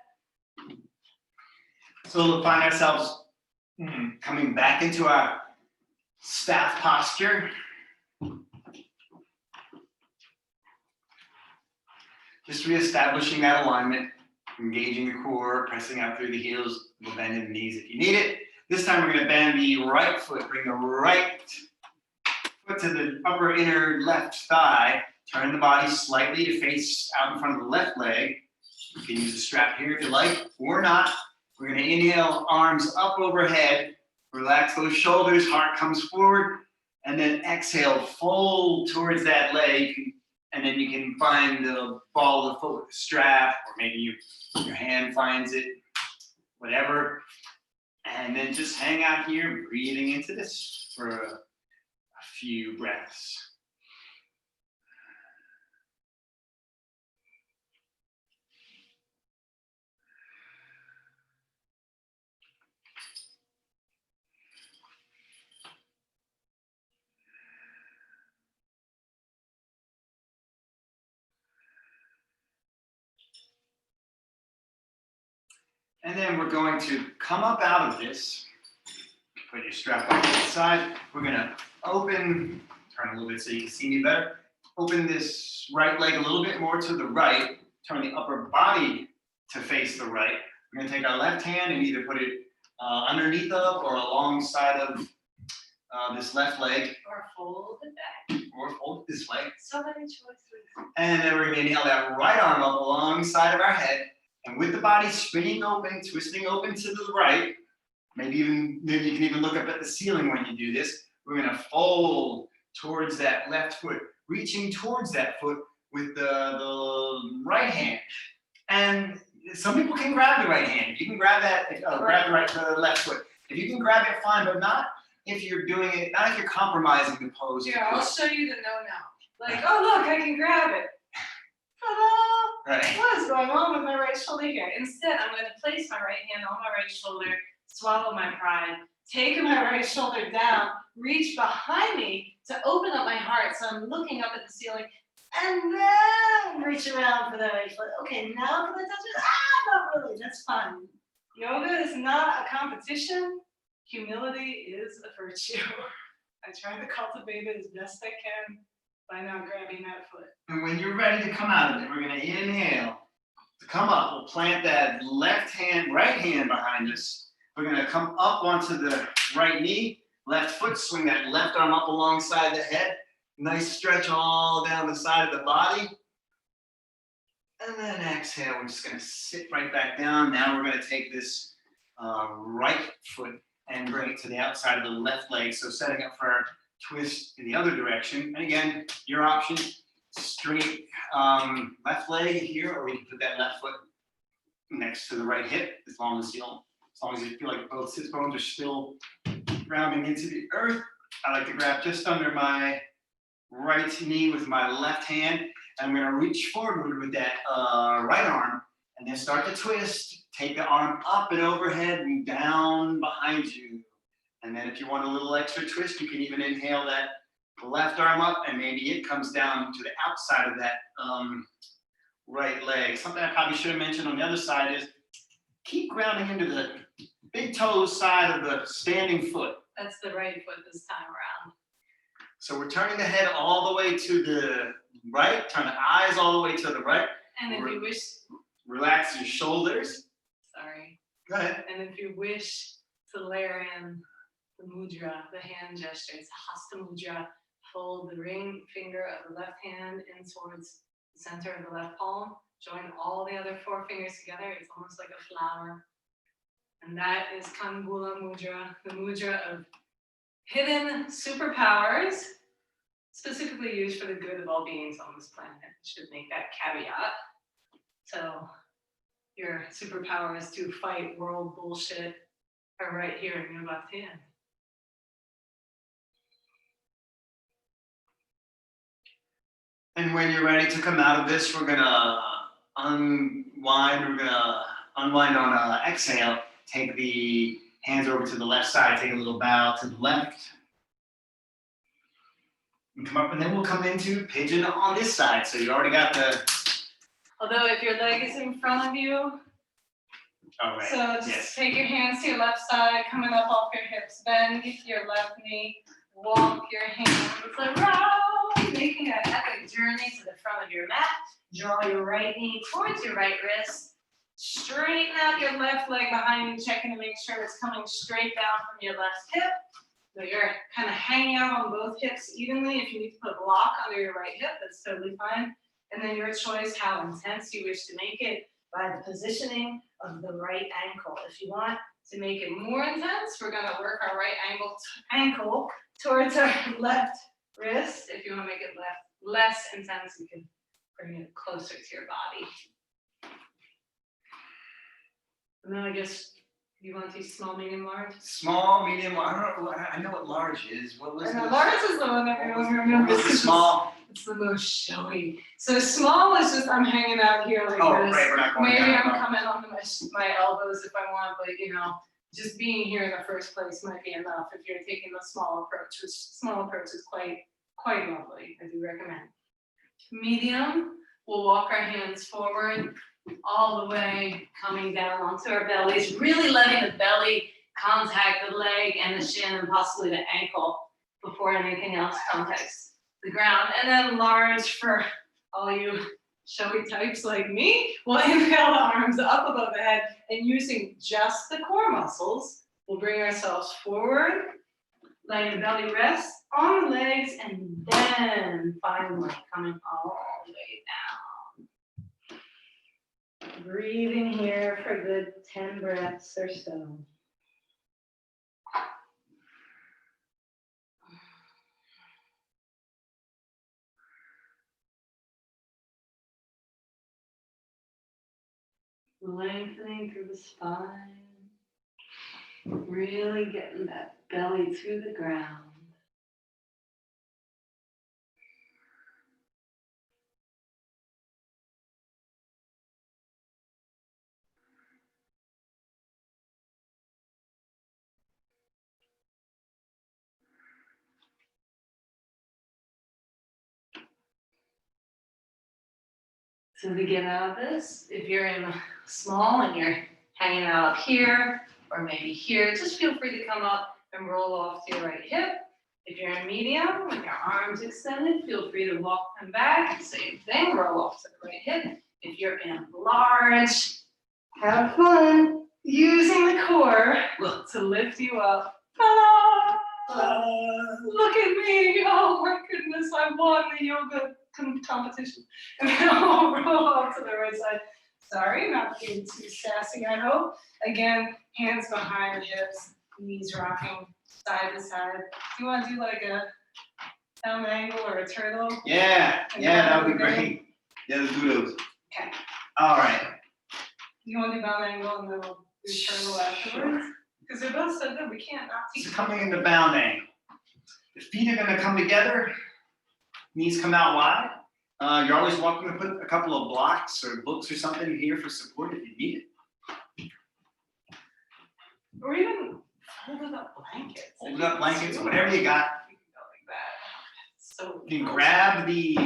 So we'll find ourselves coming back into our staff posture. Just reestablishing that alignment, engaging the core, pressing out through the heels, we'll bend in the knees if you need it. This time we're going to bend the right foot, bring the right foot to the upper inner left thigh, turn the body slightly to face out in front of the left leg. You can use a strap here if you like, or not. We're going to inhale, arms up overhead, relax those shoulders, heart comes forward, and then exhale, fold towards that leg, and then you can find the ball of the foot with the strap, or maybe your hand finds it, whatever. And then just hang out here, breathing into this for a few breaths. And then we're going to come up out of this. Put your strap back to the side. We're gonna open, turn a little bit so you can see me better. Open this right leg a little bit more to the right. Turn the upper body to face the right. We're gonna take our left hand and either put it underneath of or alongside of this left leg. Or fold it back. or fold it this way. So many choices. And then we're gonna inhale that right arm up alongside of our head. And with the body spinning open, twisting open to the right, maybe you can even look up at the ceiling when you do this. We're gonna fold towards that left foot, reaching towards that foot with the right hand. And some people can grab the right hand. You can grab that, grab the left foot. If you can grab it, fine, but not if you're doing it, not if you're compromising the pose. Here, I'll show you the no-no. Like, oh look, I can grab it. Ta-da! Right. What is going on with my right shoulder here? Instead, I'm going to place my right hand on my right shoulder, swallow my pride, take my right shoulder down, reach behind me to open up my heart. So I'm looking up at the ceiling, and then reach around for the right foot. Okay, now can I touch it? Ah, not really. That's fun. Yoga is not a competition. Humility is a virtue. I try to cultivate it as best I can by not grabbing that foot. And when you're ready to come out of it, we're gonna inhale. To come up, we'll plant that right hand behind us. We're gonna come up onto the right knee, left foot, swing that left arm up alongside the head. Nice stretch all down the side of the body. And then exhale, we're just gonna sit right back down. Now we're gonna take this right foot and bring it to the outside of the left leg. So setting up for our twist in the other direction. And again, your option, straight left leg here, or we can put that left foot next to the right hip, as long as you feel like both sit bones are still grounding into the earth. I like to grab just under my right knee with my left hand. And I'm gonna reach forward with that right arm and then start to twist. Take the arm up and overhead and down behind you. And then if you want a little extra twist, you can even inhale that left arm up and maybe it comes down to the outside of that right leg. Something I probably should have mentioned on the other side is keep grounding into the big toes side of the standing foot. That's the right foot this time around. So we're turning the head all the way to the right, turn the eyes all the way to the right. And if you wish, relax your shoulders. sorry. Go ahead. And if you wish to layer in the mudra, the hand gesture, it's hasta mudra. Fold the ring finger of the left hand in towards the center of the left palm. Join all the other four fingers together. It's almost like a flower. And that is Kangula mudra, the mudra of hidden superpowers, specifically used for the good of all beings on this planet. Should make that caveat. So your superpowers to fight world bullshit are right here in your left hand. And when you're ready to come out of this, we're gonna unwind. We're gonna unwind on exhale. Take the hands over to the left side. Take a little bow to the left. And come up, and then we'll come into pigeon on this side. So you already got the. Although if your leg is in front of you, Oh, right. so just Yes. take your hands to your left side, coming up off your hips, bend your left knee, walk your hands around, making an epic journey to the front of your mat. Draw your right knee towards your right wrist. Straighten out your left leg behind you, checking to make sure it's coming straight down from your left hip. So you're kind of hanging out on both hips evenly. If you need to put a block under your right hip, that's totally fine. And then your choice, how intense you wish to make it by the positioning of the right ankle. If you want to make it more intense, we're gonna work our right ankle towards our left wrist. If you wanna make it less intense, you can bring it closer to your body. And then I guess you want to see small, medium, large? Small, medium. I know what large is. What was And the this? large is the one that everyone What remembers. was the small? It's the most showy. So small is just I'm hanging out here like Oh, this. right. We're not going Maybe down. I'm coming onto my elbows if I want, but you know, just being here in the first place might be enough if you're taking the small approach, which small approach is quite lovely. I do recommend. Medium, we'll walk our hands forward all the way, coming down onto our bellies, really letting the belly contact the leg and the shin and possibly the ankle before anything else contacts the ground. And then large for all you showy types like me, we'll inhale the arms up above the head and using just the core muscles, we'll bring ourselves forward, letting the belly rest, on the legs and then finally coming all the way down. Breathing here for a good 10 breaths or so. Lengthening through the spine. Really getting that belly through the ground. So to get out of this, if you're in small and you're hanging out up here or maybe here, just feel free to come up and roll off to your right hip. If you're in medium with your arms extended, feel free to walk them back. Same thing, roll off to the right hip. If you're in large, have fun using the core to lift you up. Look at me, oh my goodness, I won the yoga competition. And then I'll roll off to the right side. Sorry, not being too sassy, I hope. Again, hands behind the hips, knees rocking side to side. Do you want to do like a down angle or a turtle? Yeah, that would be great. Yeah, let's do those. Okay. All right. You want to do down angle and then we'll do turtle afterwards? Because they're both so good, we can't not teach. So coming into bound angle. The feet are gonna come together, knees come out wide. You're always welcome to put a couple of blocks or books or something here for support if you need it. Or even folded up blankets. Fold up blankets, whatever you got. You can go like that. So You can grab the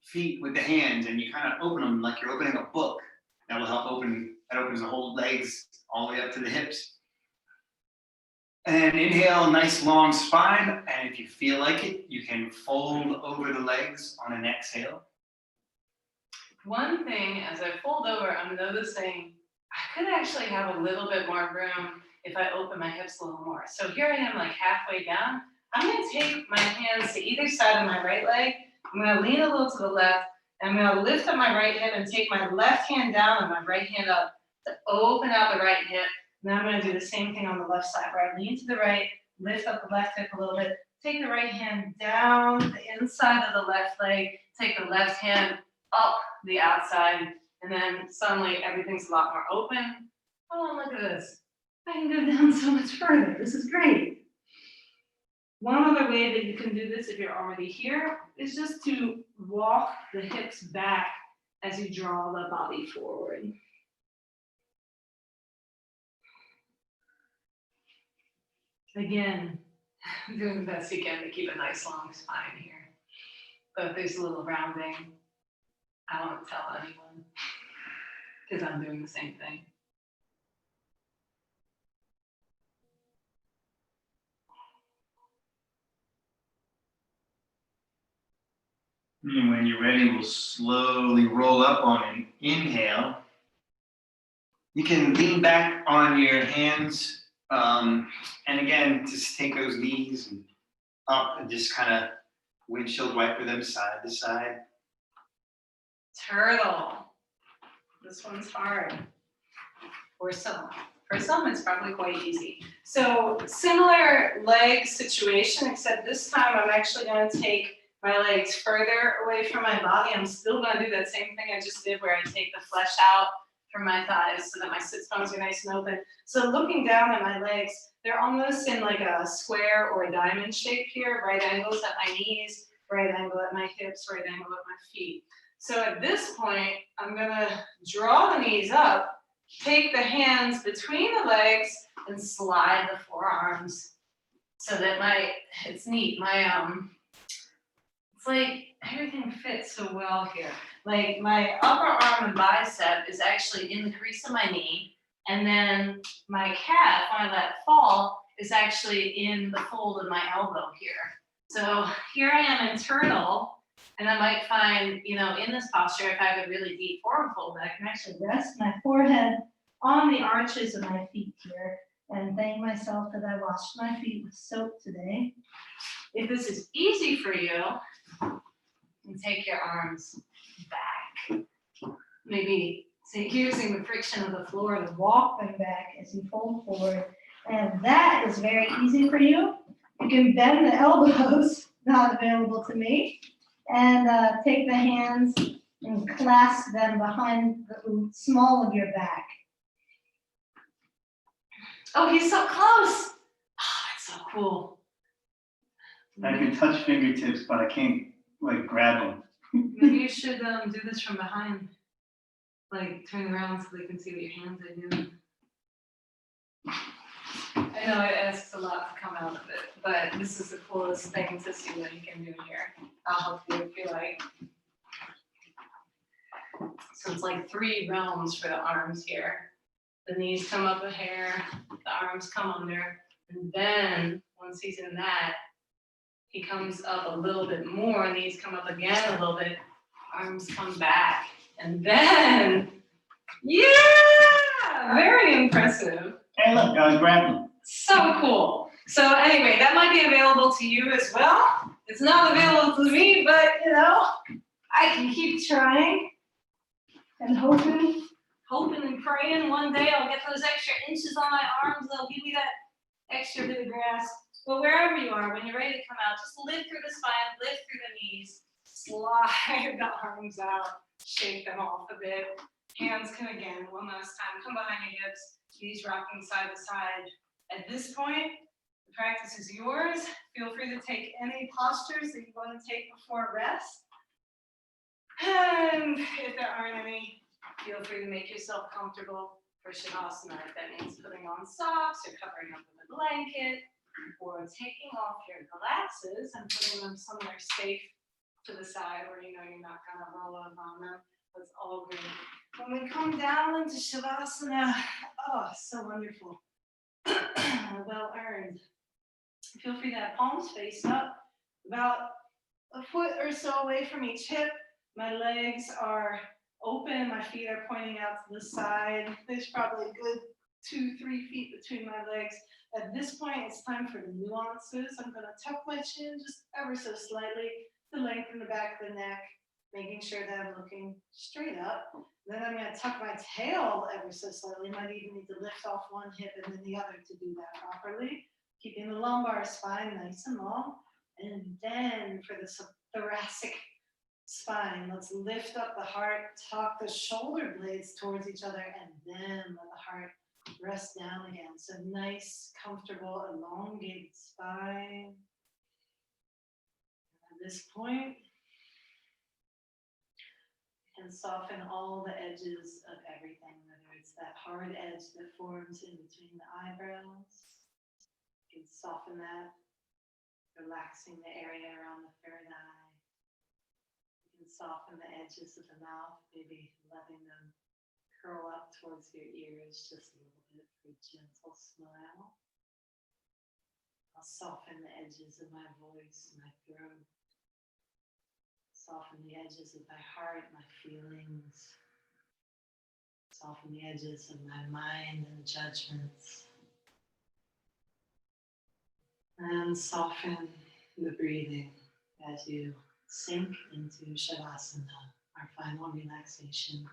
feet with the hands and you kind of open them like you're opening a book. That will help open, that opens the whole legs all the way up to the hips. And inhale, nice long spine. And if you feel like it, you can fold over the legs on an exhale. one thing, as I fold over, I'm noticing I could actually have a little bit more room if I open my hips a little more. So here I am like halfway down. I'm gonna take my hands to either side of my right leg. I'm gonna lean a little to the left. And I'm gonna lift up my right hip and take my left hand down and my right hand up to open out the right hip. And then I'm gonna do the same thing on the left side, where I lean to the right, lift up the left hip a little bit, take the right hand down the inside of the left leg, take the left hand up the outside, and then suddenly everything's a lot more open. Oh, look at this. I can go down so much further. This is great. One other way that you can do this if you're already here is just to walk the hips back as you draw the body forward. Again, doing the best you can to keep a nice long spine here. But if there's a little rounding, I won't tell anyone because I'm doing the same thing. And when you're ready, we'll slowly roll up on an inhale. You can lean back on your hands. And again, just take those knees and up and just kind of windshield wiper them side to side. Turtle. This one's hard. For some. For some, it's probably quite easy. So similar leg situation, except this time I'm actually going to take my legs further away from my body. I'm still going to do that same thing I just did where I take the flesh out from my thighs so that my sit bones are nice and open. So looking down at my legs, they're almost in like a square or a diamond shape here, right angles at my knees, right angle at my hips, right angle at my feet. So at this point, I'm gonna draw the knees up, take the hands between the legs and slide the forearms so that it's neat, it's like everything fits so well here. Like my upper arm and bicep is actually in the crease of my knee, and then my calf, when I let it fall, is actually in the fold of my elbow here. So here I am in turtle, and I might find, in this posture, if I have a really deep forward fold, that I can actually rest my forehead on the arches of my feet here, and thank myself that I washed my feet with soap today. If this is easy for you, you take your arms back. Maybe using the friction of the floor to walk them back as you fold forward. And that is very easy for you. You can bend the elbows, not available to me, and take the hands and clasp them behind the small of your back. Oh, he's so close. Oh, it's so cool. I can touch fingertips, but I can't like grab them. Maybe you should do this from behind. Like turn around so they can see what your hands are doing. I know it asks a lot to come out of it, but this is the coolest thing to see what you can do here. I'll help you if you like. So it's like 3 realms for the arms here. The knees come up a hair, the arms come under, and then once he's in that, he comes up a little bit more, knees come up again a little bit, arms come back, and then, yeah, very impressive. Hey, look, I was grabbing. So cool. So anyway, that might be available to you as well. It's not available to me, but you know, I can keep trying and hoping and praying one day I'll get those extra inches on my arms. They'll give me that extra bit of grass. But wherever you are, when you're ready to come out, just lift through the spine, lift through the knees, slide the arms out, shake them off a bit. Hands can again, one last time, come behind your hips, knees rocking side to side. At this point, the practice is yours. Feel free to take any postures that you want to take before rest. And if there aren't any, feel free to make yourself comfortable for Shavasana. If that means putting on socks or covering up with a blanket or taking off your glasses and putting them somewhere safe to the side where you know you're not going to roll up on them. That's all great. When we come down into Shavasana, oh, so wonderful. Well earned. Feel free to have palms face up, about a foot or so away from each hip. My legs are open, my feet are pointing out to the side. There's probably a good 2-3 feet between my legs. At this point, it's time for the nuances. I'm going to tuck my chin just ever so slightly to lengthen the back of the neck, making sure that I'm looking straight up. Then I'm going to tuck my tail ever so slightly. Might even need to lift off one hip and then the other to do that properly. Keeping the lumbar spine nice and long. And then for the thoracic spine, let's lift up the heart, tuck the shoulder blades towards each other, and then let the heart rest down again. So nice, comfortable, elongated spine. At this point, and soften all the edges of everything, whether it's that hard edge that forms in between the eyebrows. You can soften that, relaxing the area around the third eye. You can soften the edges of the mouth, maybe letting them curl up towards your ears just a little bit for a gentle smile. I'll soften the edges of my voice, my throat. Soften the edges of my heart, my feelings. Soften the edges of my mind and judgments. And soften the breathing as you sink into Shavasana, our final relaxation.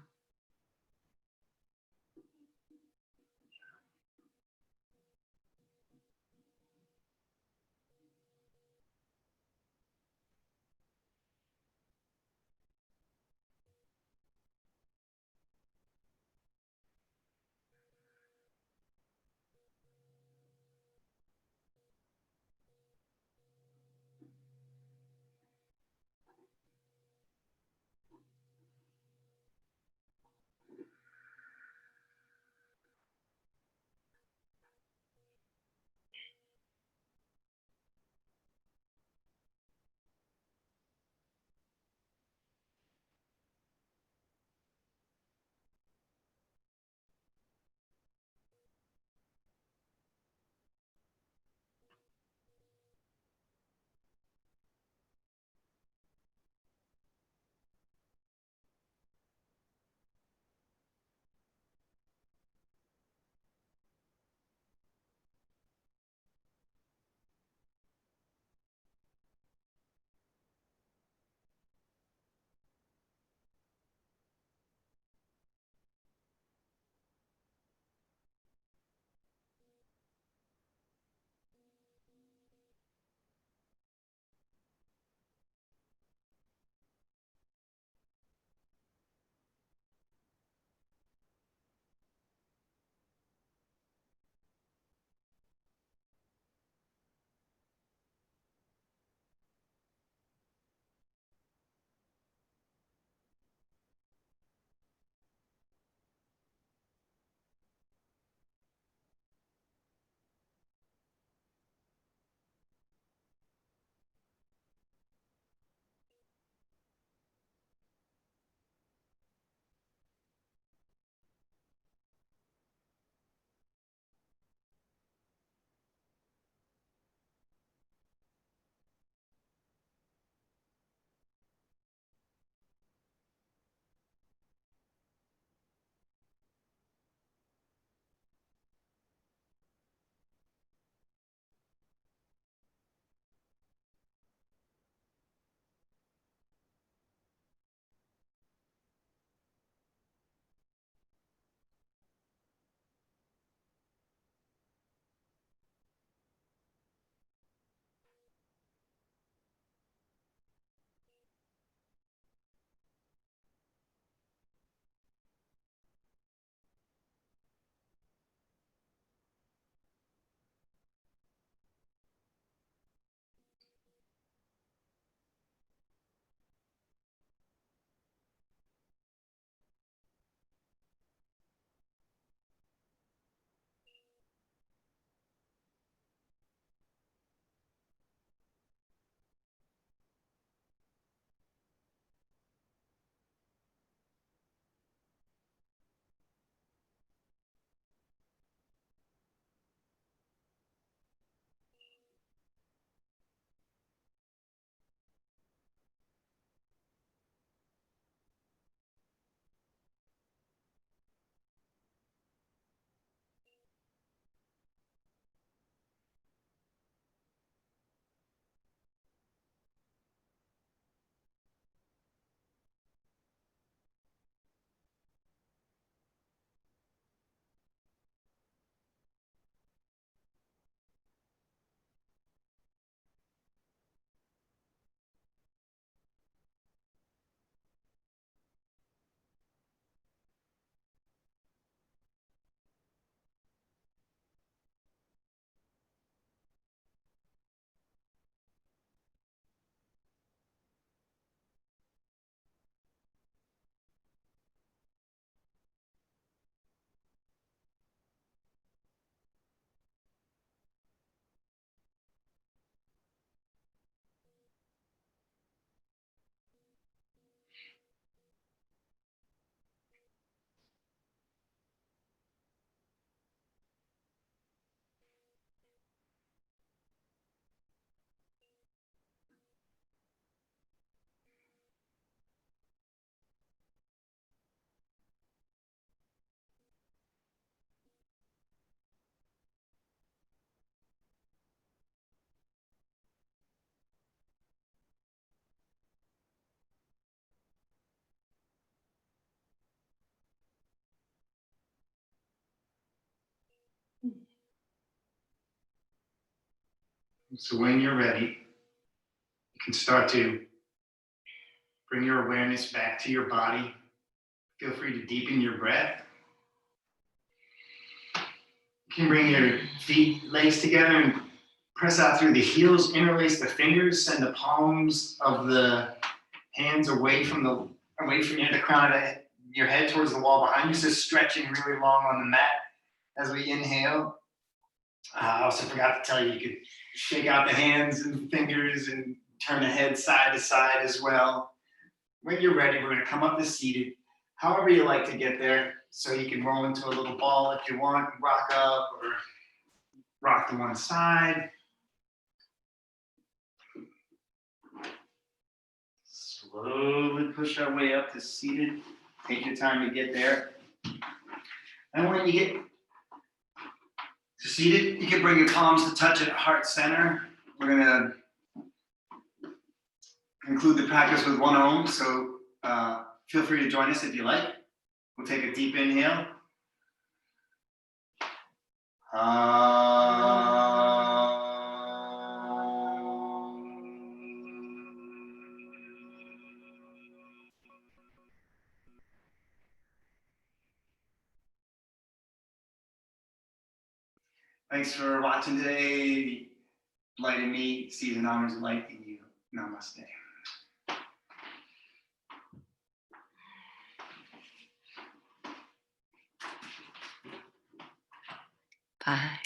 So when you're ready, you can start to bring your awareness back to your body. Feel free to deepen your breath. You can bring your feet, legs together and press out through the heels, interlace the fingers, send the palms of the hands away from the crown of your head towards the wall behind you, so stretching really long on the mat as we inhale. I also forgot to tell you, you could shake out the hands and fingers and turn the head side to side as well. When you're ready, we're going to come up to seated, however you like to get there. So you can roll into a little ball if you want, rock up or rock to one side. Slowly push our way up to seated. Take your time to get there. And when you get to seated, you can bring your palms to touch at heart center. We're gonna conclude the practice with one Om, so feel free to join us if you like. We'll take a deep inhale. Thanks for watching today. Light in me, sees and honors light in you. Namaste. Bye.